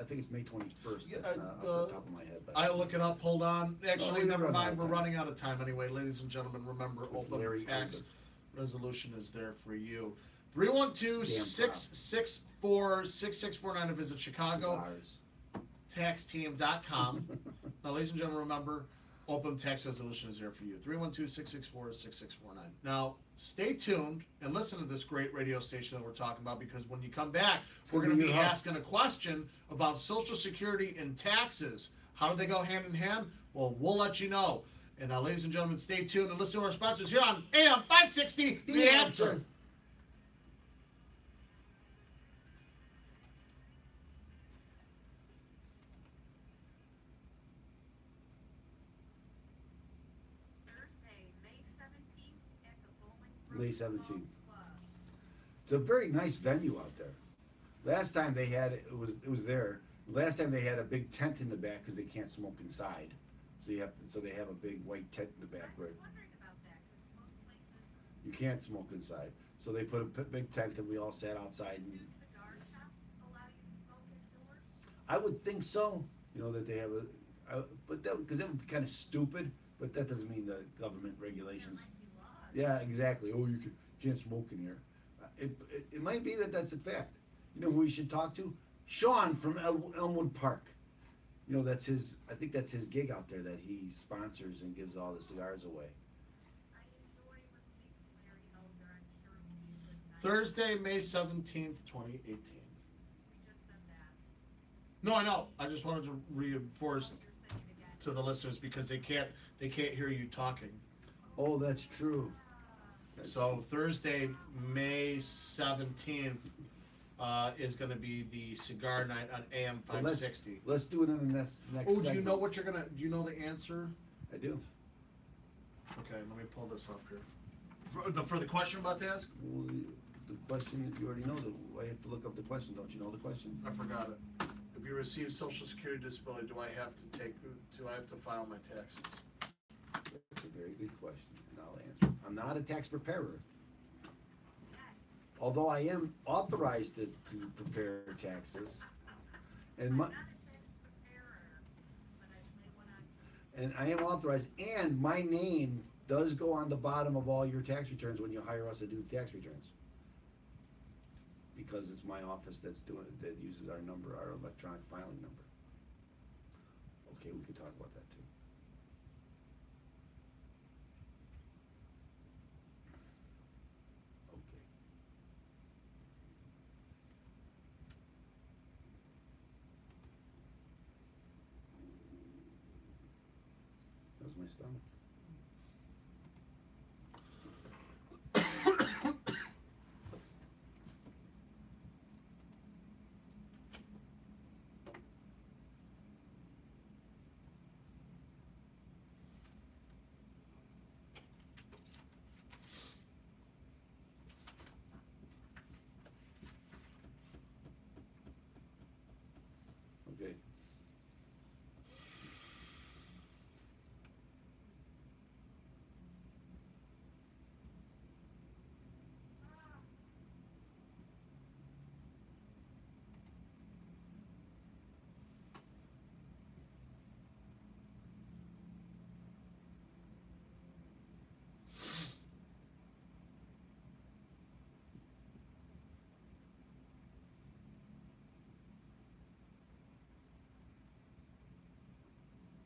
think it's May 21st. Yeah, That's not off the top of my head. But I'll look it up. Hold on. Actually, we never run out mind. of We're time. running out of time anyway. Ladies and gentlemen, remember, open Larry tax Unger. resolution is there for you. 312-664-6649 to visit Chicago. Cigars. TaxTeam.com. Now, ladies and gentlemen, remember, open tax resolution is there for you. 312-664-6649. Now, stay tuned and listen to this great radio station that we're talking about, because when you come back, we're going to be asking a question about Social Security and taxes. How do they go hand in hand? Well, we'll let you know. And now, ladies and gentlemen, stay tuned and listen to our sponsors here on AM 560, The Answer. Thursday, May 17th at the Bowling Grove May 17th. Club. It's a very nice venue out there. Last time they had it was there. Last time they had a big tent in the back because they can't smoke inside. So they have a big white tent in the back I where was wondering about that, because most places you can't smoke inside. So they put a big tent and we all sat outside. do And cigar shops allow you to smoke indoors? I would think so. That they have but because that would be kind of stupid. But that doesn't mean the government There regulations. might be laws. Yeah, exactly. Oh, can't smoke in here. It might be that's a fact. You know who we should talk to? Sean from Elmwood Park. That's his. I think that's his gig out there that he sponsors and gives all the cigars away. I enjoy listening to Larry Elder. I'm sure it will be a good night. Thursday, May 17th, 2018. We just said that. No, I know. I just wanted to reinforce Oh, you're saying it again. to the listeners because they can't hear you talking. Oh, that's true. So Thursday, May 17th, is going to be the cigar night on AM Well, let's- 560. Let's do it in the next Oh, do you segment. know what you're gonna? Do you know the answer? I do. Okay, let me pull this up here. For the question I'm about to ask, Well, the question you already know. I have to look up the question. Don't you know the question? I forgot it. If you receive Social Security disability, do I have to file my taxes? That's a very good question, and I'll answer. I'm not a tax preparer, although I am authorized to prepare taxes. And I'm my, not a tax preparer, but I may wanna. and I am authorized, and my name does go on the bottom of all your tax returns when you hire us to do tax returns. Because it's my office that uses our number, our electronic filing number. Okay, we could talk about that too. Okay. That was my stomach. Okay.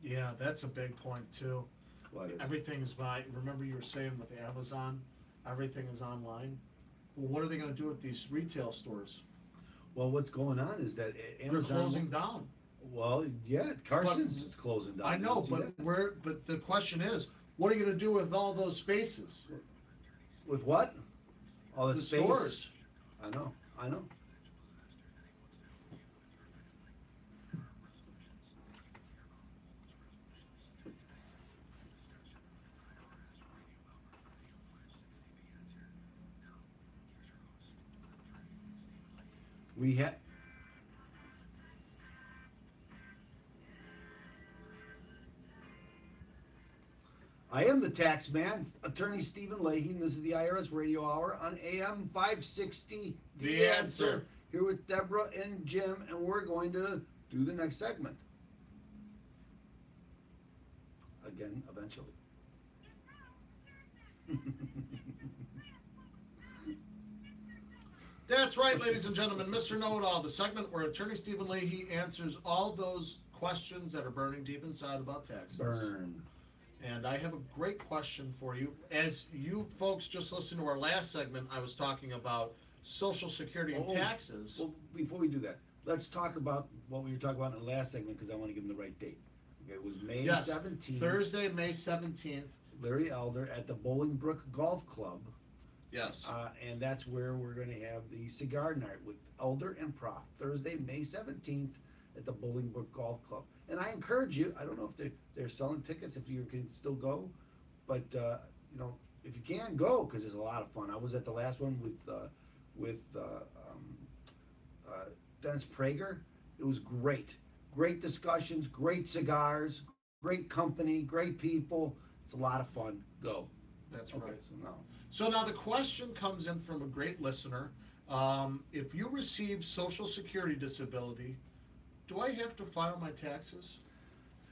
Yeah, that's a big point too. What is- Everything's remember you were saying with Amazon, everything is online? Well, what are they gonna do with these retail stores? Well, what's going on is that They're Amazon. closing down. Well, yeah, Carson's is closing down. I know, Did you see but the question is, what are you gonna do with all those spaces? that? With what? All the The space? stores. I know, I know. We had. I am the tax man, Attorney Stephen Leahy, and this is the IRS Radio Hour on AM 560. The Answer. Here with Deborah and Jim, and we're going to do the next segment. Again, eventually. That's right, ladies and gentlemen, Mr. Know-It-All, the segment where Attorney Stephen Leahy answers all those questions that are burning deep inside about taxes. Burn. And I have a great question for you. As you folks just listened to our last segment, I was talking about Social Security and Oh, taxes. Well, before we do that, let's talk about what we were talking about in the last segment because I want to give them the right date. Okay, it was May Yes, 17th. Thursday, May 17th. Larry Elder at the Bolingbrook Golf Club. Yes. And that's where we're going to have the cigar night with Elder and Prof. Thursday, May 17th at the Bolingbrook Golf Club. And I encourage you, I don't know if they're selling tickets, if you can still go, but, you know, if you can, go, because it's a lot of fun. I was at the last one with Dennis Prager. It was great. Great discussions, great cigars, great company, great people. It's a lot of fun. Go. That's Okay, right. so now. So now the question comes in from a great listener. If you receive Social Security disability, do I have to file my taxes?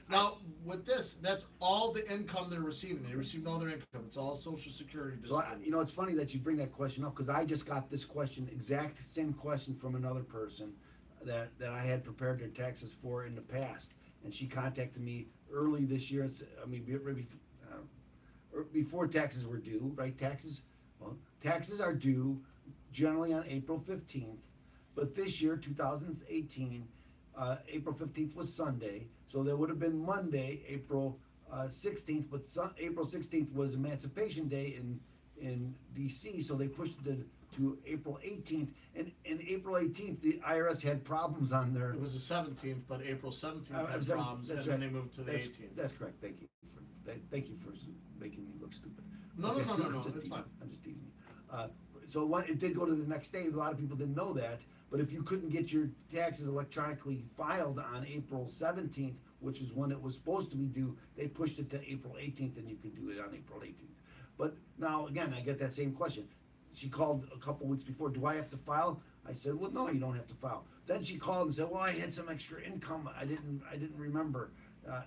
Now, with this, that's all the income they're receiving. They receive no other income. It's all Social Security So, disability. you know, it's funny that you bring that question up because I just got this question, exact same question from another person that I had prepared their taxes for in the past. And she contacted me early this year. Before taxes were due, right? Taxes are due generally on April 15th. But this year, 2018, April 15th was Sunday. So there would have been Monday, April 16th, but April 16th was Emancipation Day in DC, so they pushed it to April 18th. And April 18th, the IRS had problems on their. It was the 17th, but April 17th had 17th, problems, and that's then right. they moved to the 18th. That's correct. Thank you for making me look stupid. No, Okay, no, I'm just it's teasing. fine. I'm just teasing you. So it did go to the next day. A lot of people didn't know that. But if you couldn't get your taxes electronically filed on April 17th, which is when it was supposed to be due, they pushed it to April 18th, and you can do it on April 18th. But now, again, I get that same question. She called a couple weeks before, do I have to file? I said, well, no, you don't have to file. Then she called and said, well, I had some extra income. I didn't remember.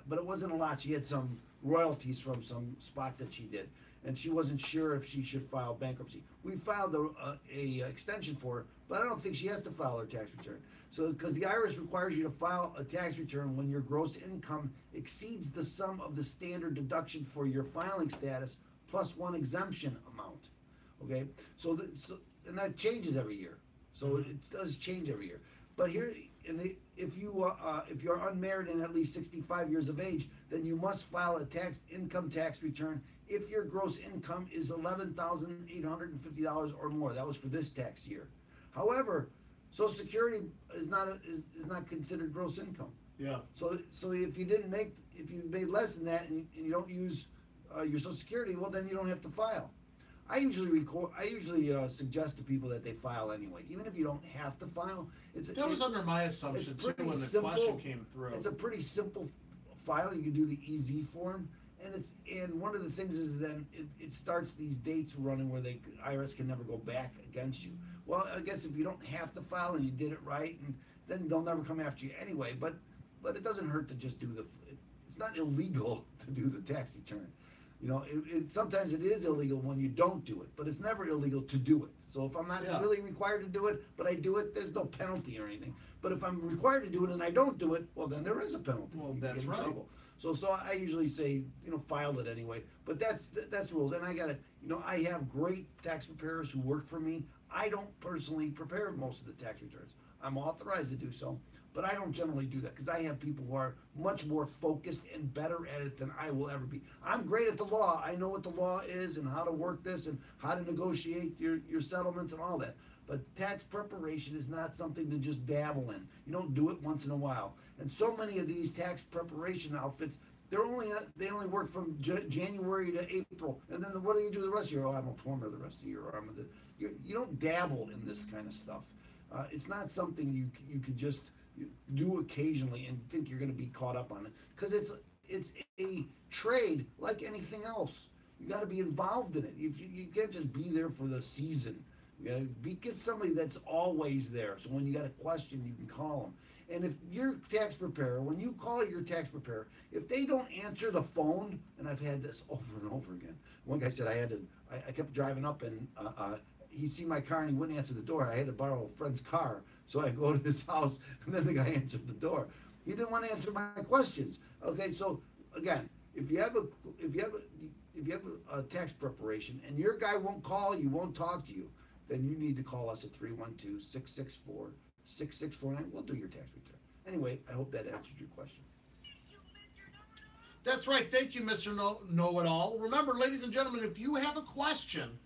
But it wasn't a lot. She had some royalties from some spot that she did, and she wasn't sure if she should file bankruptcy. We filed a extension for her, but I don't think she has to file her tax return. So, because the IRS requires you to file a tax return when your gross income exceeds the sum of the standard deduction for your filing status plus one exemption amount. Okay, and that changes every year. So it does change every year. But here, if you're unmarried and at least 65 years of age, then you must file a income tax return if your gross income is $11,850 or more. That was for this tax year. However, Social Security is not considered gross income. Yeah. So if you made less than that and you don't use your Social Security, well, then you don't have to file. I usually suggest to people that they file anyway, even if you don't have to file. That was under my assumption too when the question came through. It's a pretty simple file. You can do the EZ form, and one of the things is then it starts these dates running where the IRS can never go back against you. Well, I guess if you don't have to file and you did it right, and then they'll never come after you anyway. But it doesn't hurt to just do it's not illegal to do the tax return. You know, sometimes it is illegal when you don't do it, but it's never illegal to do it. So if I'm not really required to do it, but I do it, there's no penalty or anything. But if I'm required to do it and I don't do it, well, then there is a penalty. Well, You that's get in right. trouble. So I usually say, file it anyway. But that's rules. And I have great tax preparers who work for me. I don't personally prepare most of the tax returns. I'm authorized to do so, but I don't generally do that because I have people who are much more focused and better at it than I will ever be. I'm great at the law. I know what the law is and how to work this and how to negotiate your settlements and all that. But tax preparation is not something to just dabble in. You don't do it once in a while. And so many of these tax preparation outfits, they only work from January to April, and then what do you do the rest of the year? Oh, I'm a plumber the rest of the year, or you don't dabble in this kind of stuff. It's not something you could just do occasionally and think you're going to be caught up on it, because it's a trade like anything else. You got to be involved in it. You can't just be there for the season. You got to get somebody that's always there. So when you got a question, you can call them. And if your tax preparer, when you call your tax preparer, if they don't answer the phone, and I've had this over and over again. One guy said I kept driving up and he'd see my car and he wouldn't answer the door. I had to borrow a friend's car, so I go to his house and then the guy answered the door. He didn't want to answer my questions. Okay, so again, if you have a tax preparation and your guy won't call you, won't talk to you, then you need to call us at 312-664-6649. We'll do your tax return. Anyway, I hope that answered your question. That's right. Thank you, Mr. Know-It-All. Remember, ladies and gentlemen, if you have a question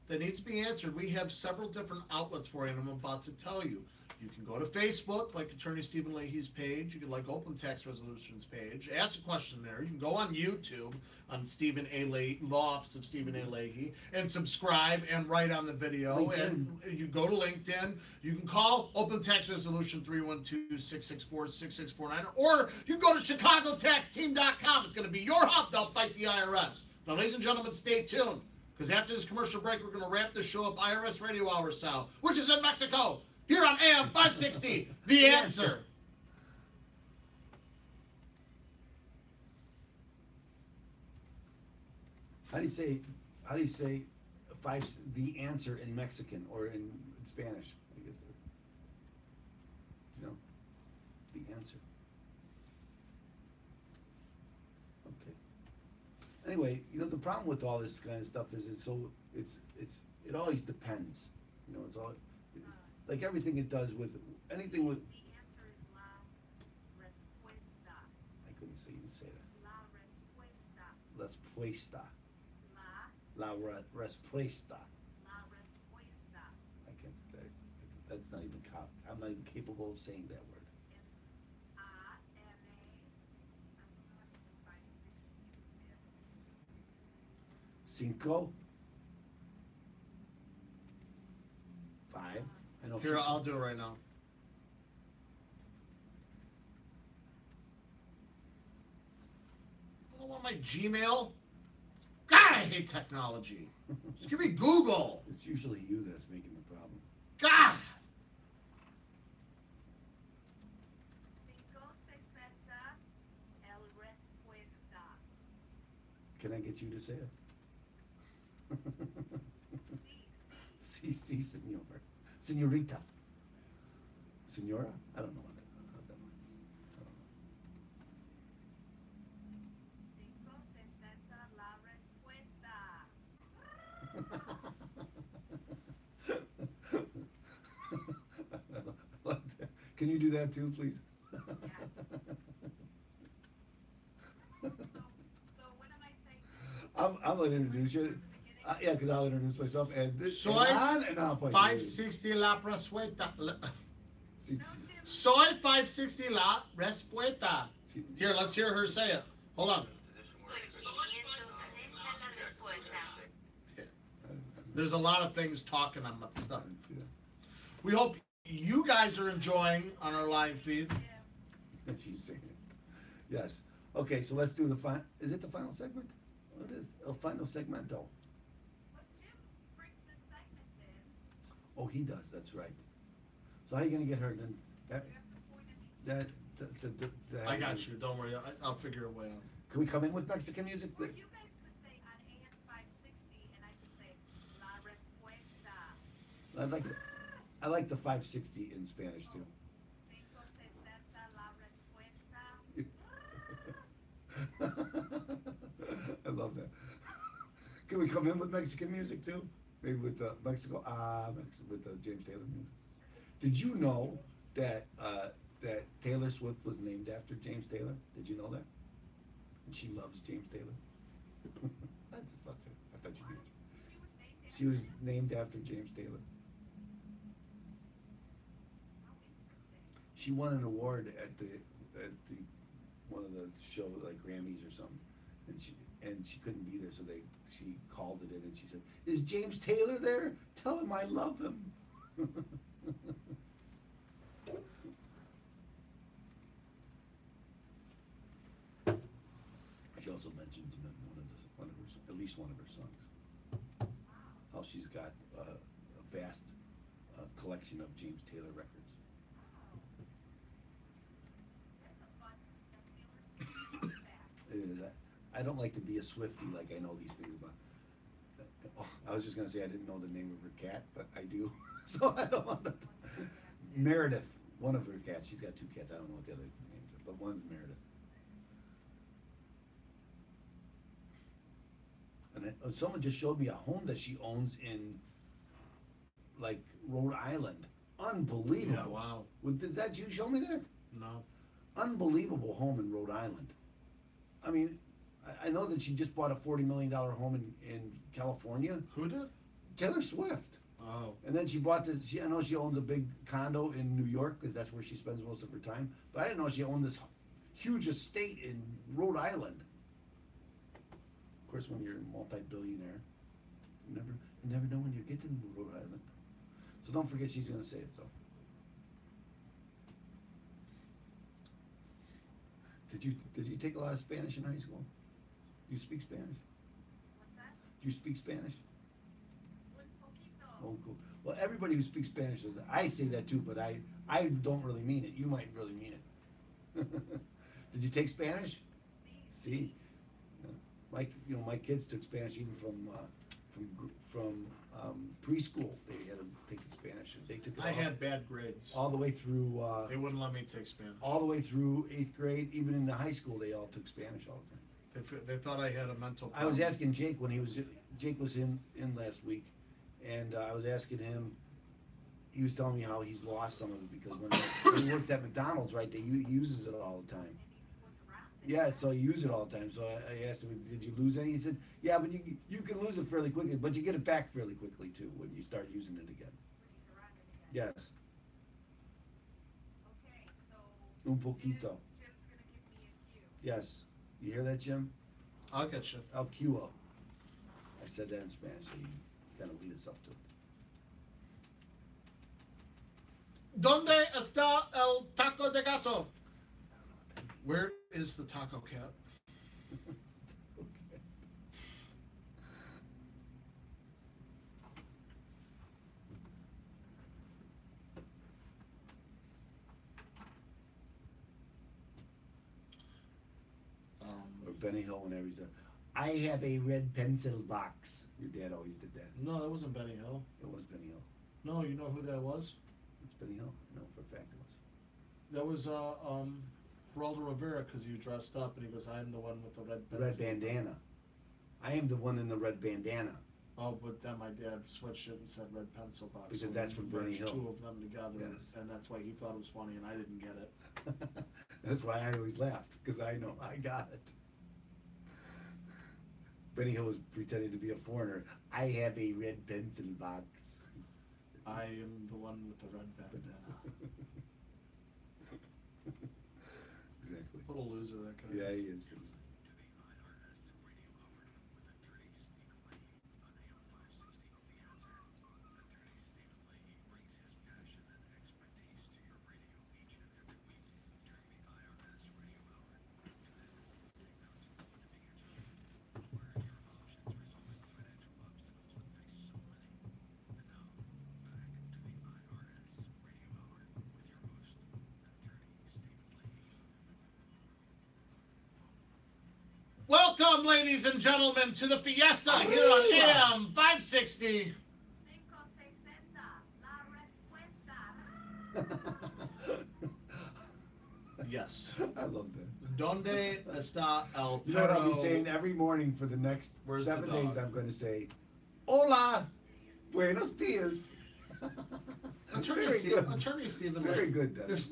that needs to be answered, we have several different outlets for you, and I'm about to tell you. You can go to Facebook, like Attorney Stephen Leahy's page. You can like Open Tax Resolutions page. Ask a question there. You can go on YouTube on Stephen A. Leahy, Law Office of Stephen A. Leahy, and subscribe and write on the video. LinkedIn. And you go to LinkedIn. You can call Open Tax Resolution 312-664-6649, or you can go to ChicagoTaxTeam.com. It's going to be your hub. They'll fight the IRS. Now, ladies and gentlemen, stay tuned, because after this commercial break, we're going to wrap this show up IRS Radio Hour style, which is in Mexico. Here on AM 560, The Answer. How do you say the answer in Mexican or in Spanish? I guess. The answer. Okay. Anyway, the problem with all this kind of stuff is it always depends. It's all like everything it does with anything with. The answer is la respuesta. I couldn't even say that. La respuesta. Respuesta. La La respuesta. respuesta. I can't say that. That's not even. I'm not even capable of saying that word. M-A-560. Cinco. know. Here, I'll do it right now. I don't want my Gmail. God, I hate technology. Just give me Google. It's usually you that's making the problem. God. 560 el respuesta. Can I get you to say it? Sí, Sí, senor. Senorita. Senora? I don't know what that. How's that one? I don't know. 560 la respuesta. Can you do that too, please? Yes. So what am I saying? I'm going to introduce you. Yeah, because I'll introduce myself. And this Soy and I'll play. 560 la respuesta. See, Soy 560 la respuesta. see, Here, let's hear her say it. Hold on. Soy 560 la respuesta. There's a lot of things talking on that stuff. I didn't see that. We hope you guys are enjoying on our live feed. And she's saying it. Yes. Okay, so let's do the final. Is it the final segment? What is el final segmento? But Jim brings this segment in. Oh, he does. That's right. So how are you gonna get her then? That, You have to point at me. that, I got you. Don't worry. I'll figure a way out. Can we come in with Mexican music? Or you guys could say on AM 560 and I could say la respuesta. I like the 560 in Spanish too. 560 la respuesta. I love that. Can we come in with Mexican music too? Maybe with Mexico, with James Taylor music. Did you know that that Taylor Swift was named after James Taylor? Did you know that? And she loves James Taylor. I just loved her. I thought you did. She was named She was named after James Taylor. How interesting. She won an award at the one of the shows like Grammys or something, and she couldn't be there, so she called it in and she said, "Is James Taylor there? Tell him I love him." She also mentions in at least one of her songs how she's got a vast collection of James Taylor records. That's a fun Taylor Swift fact. It is. I don't like to be a Swiftie like I know these things about. Oh, I was just gonna say I didn't know the name of her cat, but I do. So I don't want to. Meredith, one of her cats. She's got two cats. I don't know what the other names are, but one's Meredith. And someone just showed me a home that she owns in, like, Rhode Island. Unbelievable. Yeah, wow. Did that you show me that? No. Unbelievable home in Rhode Island. I mean, I know that she just bought a $40 million home in California. Who did? Taylor Swift. Oh. And then she bought this. I know she owns a big condo in New York because that's where she spends most of her time. But I didn't know she owned this huge estate in Rhode Island. Of course, when you're a multi-billionaire, you never know when you get to Rhode Island. So don't forget she's going to say it. So. Did you take a lot of Spanish in high school? Do you speak Spanish? What's that? Do you speak Spanish? Un poquito. Oh, cool. Well, everybody who speaks Spanish says that. I say that too, but I don't really mean it. You might really mean it. Did you take Spanish? Sí. See, yeah. My kids took Spanish even from preschool. They had to take the Spanish. They took it I had bad grades. all the way through They wouldn't let me take Spanish. all the way through 8th grade. Even in the high school, they all took Spanish all the time. They thought I had a mental problem. I was asking Jake when Jake was in last week, and I was asking him. He was telling me how he's lost some of it because when he worked at McDonald's, right? He uses it all the time. And he was around it. Yeah, so you use it all the time. So I asked him, did you lose any? He said, yeah, but you can lose it fairly quickly, but you get it back fairly quickly too when you start using it again. When he's around it again. Yes, Okay, so. un poquito. Jim's gonna give me a cue. Yes, you hear that, Jim? I'll get you. El cuo. I said that in Spanish, so you kind of lead us up to it. Donde está el taco de gato? Where is the taco cat? Or Benny Hill whenever he's there. I have a red pencil box. Your dad always did that. No, that wasn't Benny Hill. It was Benny Hill. No, you know who that was? It's Benny Hill. I know for a fact it was. That was Geraldo Rivera, because he dressed up and he goes, "I'm the one with the red The pencil." red bandana. I am the one in the red bandana. Oh, but then my dad switched it and said red pencil box. Because so that's we from Benny merged Hill. two of them together, Yes. and that's why he thought it was funny and I didn't get it. That's why I always laughed, because I know I got it. Benny Hill was pretending to be a foreigner. I have a red pencil box. I am the one with the red bandana. Exactly. What a loser that guy Yeah, is. he is. To the IRS Radio Hour with Attorney Stephen Leahy on AM 560 The Answer. Attorney Stephen Leahy brings his passion and expertise to your radio each and every week during the IRS Radio Hour. Time, take notes. The Answer. Where are your options resolving financial obstacles that face so many? And now, back to the IRS Radio Hour with your host, Attorney Stephen Leahy. Welcome, ladies and gentlemen, to the Fiesta here on AM 560. 560, la respuesta. Yes. I love that. Donde está el perro? You know what I'll be saying every morning for the next Where's the 7 days? dog? I'm going to say, "Hola, buenos dias." Very good. Attorney Stephen Very Leahy. good, then. There's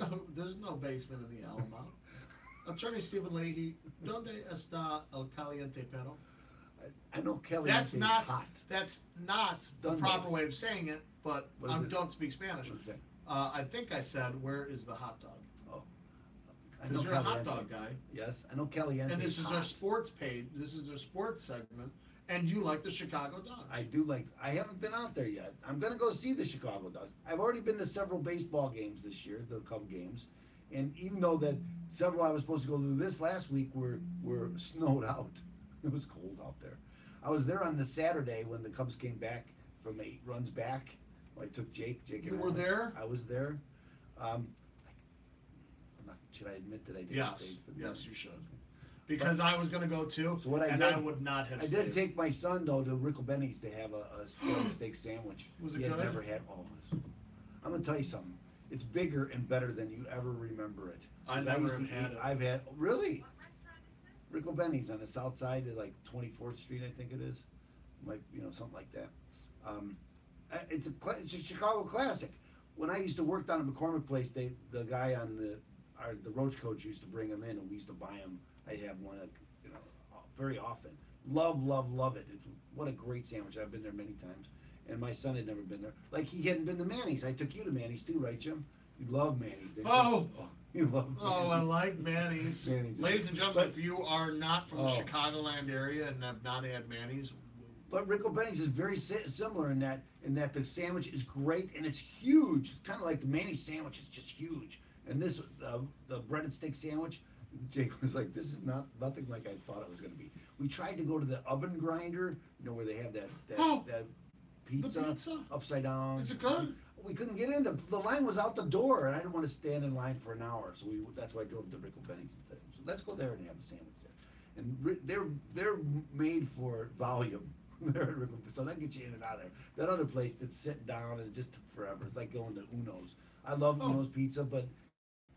no basement in the Alamo. Attorney Stephen Leahy, donde está el caliente perro? I know Kelly That's is not hot. that's not the Donde. proper way of saying it, but What is I it? don't speak Spanish. What's that? I think I said, where is the hot dog? Oh, I Because know you're a hot Caliente. dog guy. Yes, I know Caliente. And this is our hot. sports page. This is our sports segment. And you like the Chicago Dogs. I do like. I haven't been out there yet. I'm gonna go see the Chicago Dogs. I've already been to several baseball games this year, the Cub games, and even though that several I was supposed to go to this last week were snowed out. It was cold out there. I was there on the Saturday when the Cubs came back from 8 runs back. I took Jake. You and I were went. there? I was there. Should I admit that I did Yes, stay for the yes, you should. Because I was going to go too, So what I and did- I would not have I stayed. did take my son though to Rickle Benny's to have a split steak sandwich. Was it He had good? never had. Oh, I'm gonna tell you something. It's bigger and better than you ever remember it. I 'Cause never used to have had eat- it. I've had really What restaurant is this? Rickle Benny's on the south side of like 24th Street, I think it is, like something like that. It's a Chicago classic. When I used to work down at McCormick Place, the guy on the roach coach used to bring them in, and we used to buy them. I'd have one, very often. Love it. What a great sandwich. I've been there many times, and my son had never been there. Like he hadn't been to Manny's. I took you to Manny's too, right, Jim? You love Manny's. didn't you? Oh! You love. Oh, I Manny's. like Manny's. Manny's. Ladies and gentlemen, But- if you are not from the Oh. Chicagoland area and have not had Manny's, But Rickle Benny's is very similar in that the sandwich is great and it's huge. It's kind of like the Manny's sandwich is just huge. And this the breaded steak sandwich, Jake was like, "This is nothing like I thought it was going to be." We tried to go to the oven grinder, where they have that Oh, pizza, pizza? upside down. Is it good? We couldn't get in. The line was out the door, and I didn't want to stand in line for an hour. So that's why I drove to Rickle Benny's instead. So let's go there and have a sandwich there. And they're made for volume. They're at Rickle, so that gets you in and out of there. That other place that's sitting down and it just took forever. It's like going to Uno's. I love Oh. Uno's pizza, but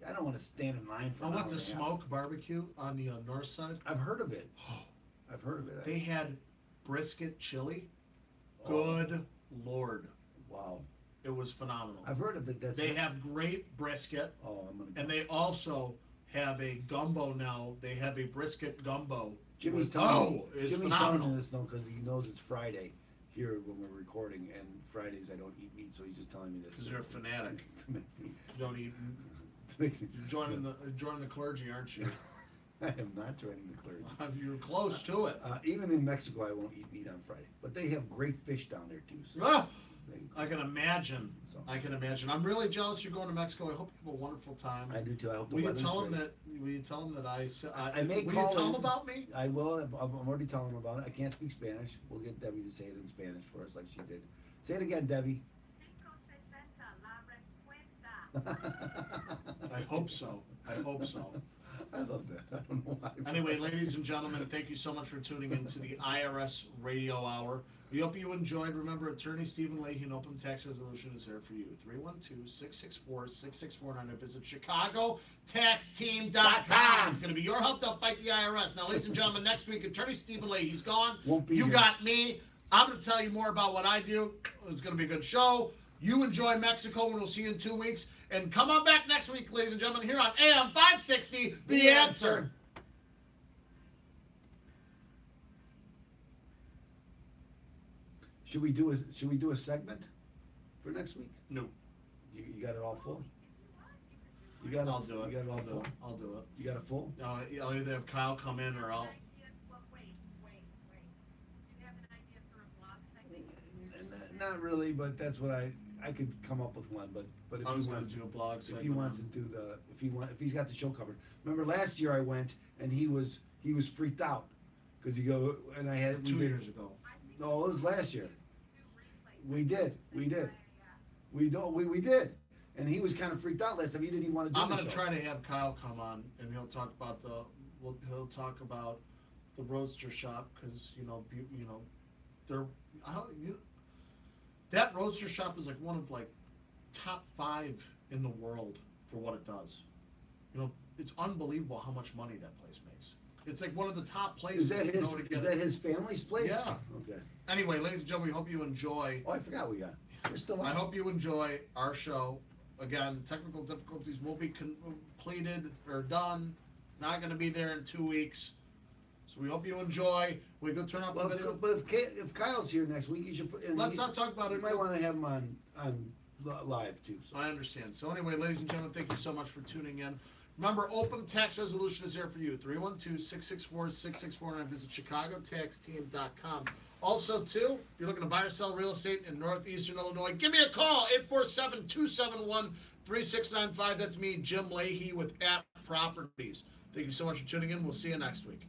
I don't want to stand in line for I an went hour to and a half. Smoke Barbecue on the north side. I've heard of it. I've heard of it. They had brisket chili. Oh, Good Lord. wow. It was phenomenal. I've heard of it. They have great brisket, Oh, I'm gonna. Go. and they also have a gumbo now. They have a brisket gumbo. Jimmy's with- telling it's Jimmy's phenomenal. telling me this though because he knows it's Friday here when we're recording, and Fridays I don't eat meat, so he's just telling me this. 'Cause you're a fanatic. To make me- You don't eat. to make me- You're joining the clergy, aren't you? I am not joining the clergy. You're close to it. Even in Mexico, I won't eat meat on Friday, but they have great fish down there too. So Ah! I can imagine. So. I can imagine. I'm really jealous you're going to Mexico. I hope you have a wonderful time. I do too. I hope the Will you weather's tell him great. that? Will you tell him that I may will call you tell in. him about me? I will. I'm already telling him about it. I can't speak Spanish. We'll get Debbie to say it in Spanish for us, like she did. Say it again, Debbie. 560 la respuesta. I hope so. I hope so. I love that. I don't know why. Anyway, ladies and gentlemen, thank you so much for tuning into the IRS Radio Hour. We hope you enjoyed. Remember, Attorney Stephen Leahy, an open tax resolution is there for you. 312-664-6649. Visit ChicagoTaxTeam.com. It's going to be your help to fight the IRS. Now, ladies and gentlemen, next week, Attorney Stephen Leahy, he's gone. Won't be You here. got me. I'm going to tell you more about what I do. It's going to be a good show. You enjoy Mexico, and we'll see you in 2 weeks. And come on back next week, ladies and gentlemen, here on AM 560, The Answer. Should we do a segment for next week? No. You got it all full? You got it. I'll do it. You got it all I'll do full? it. I'll do it. You got it full? I'll either have Kyle come in or I'll. Well, wait. Do you have an idea for a blog segment? Not really, but that's what I could come up with one. But if I he was going wants to do a blog if segment. he wants to do if he's got the show covered. Remember last year I went and he was freaked out because I had 2 years ago. No, it was last year. We did. We did. And he was kind of freaked out last time. He didn't even want to do I'm the going to show. try to have Kyle come on and he'll talk about the Roadster shop because that Roadster shop is like one of like top 5 in the world for what it does. It's unbelievable how much money that place makes. It's like one of the top places. Is that you know, to get is it. that his family's place? Yeah. Okay. Anyway, ladies and gentlemen, we hope you enjoy. Oh, I forgot we got. We're still on. I hope you enjoy our show. Again, technical difficulties will be completed or done. Not going to be there in 2 weeks. So we hope you enjoy. We go turn off Well, the video. but if Kyle's here next week, you should put. And Let's not talk about You it. might want to have him on live too. So. I understand. So anyway, ladies and gentlemen, thank you so much for tuning in. Remember, open tax resolution is there for you. 312-664-6649. Visit ChicagoTaxTeam.com. Also, too, if you're looking to buy or sell real estate in northeastern Illinois, give me a call, 847-271-3695. That's me, Jim Leahy with App Properties. Thank you so much for tuning in. We'll see you next week.